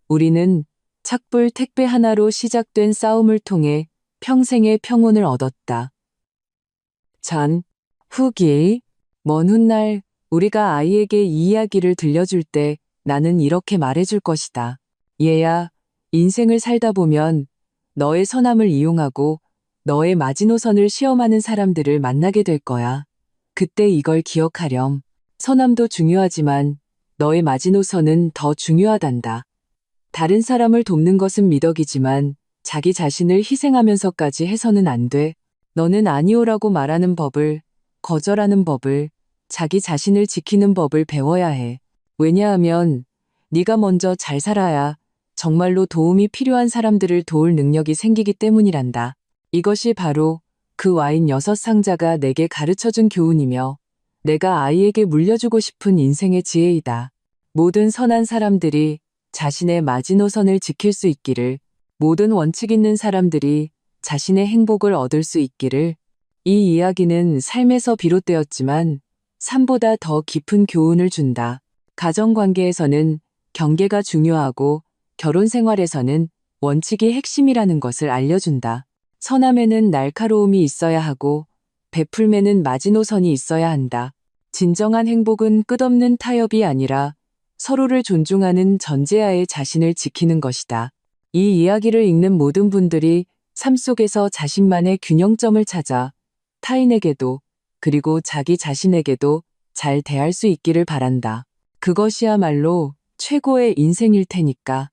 우리는 착불 택배 하나로 시작된 싸움을 통해 평생의 평온을 얻었다. 전, 후기, 먼 훗날 우리가 아이에게 이 이야기를 들려줄 때 나는 이렇게 말해줄 것이다. 얘야, 인생을 살다 보면 너의 선함을 이용하고 너의 마지노선을 시험하는 사람들을 만나게 될 거야. 그때 이걸 기억하렴. 선함도 중요하지만 너의 마지노선은 더 중요하단다. 다른 사람을 돕는 것은 미덕이지만 자기 자신을 희생하면서까지 해서는 안 돼. 너는 아니오라고 말하는 법을, 거절하는 법을, 자기 자신을 지키는 법을 배워야 해. 왜냐하면 네가 먼저 잘 살아야 정말로 도움이 필요한 사람들을 도울 능력이 생기기 때문이란다. 이것이 바로 그 와인 6상자가 내게 가르쳐준 교훈이며 내가 아이에게 물려주고 싶은 인생의 지혜이다. 모든 선한 사람들이 자신의 마지노선을 지킬 수 있기를, 모든 원칙 있는 사람들이 자신의 행복을 얻을 수 있기를. 이 이야기는 삶에서 비롯되었지만 삶보다 더 깊은 교훈을 준다. 가정관계에서는 경계가 중요하고 결혼 생활에서는 원칙이 핵심이라는 것을 알려준다. 선함에는 날카로움이 있어야 하고 베풀매는 마지노선이 있어야 한다. 진정한 행복은 끝없는 타협이 아니라 서로를 존중하는 전제하에 자신을 지키는 것이다. 이 이야기를 읽는 모든 분들이 삶 속에서 자신만의 균형점을 찾아 타인에게도 그리고 자기 자신에게도 잘 대할 수 있기를 바란다. 그것이야말로 최고의 인생일 테니까.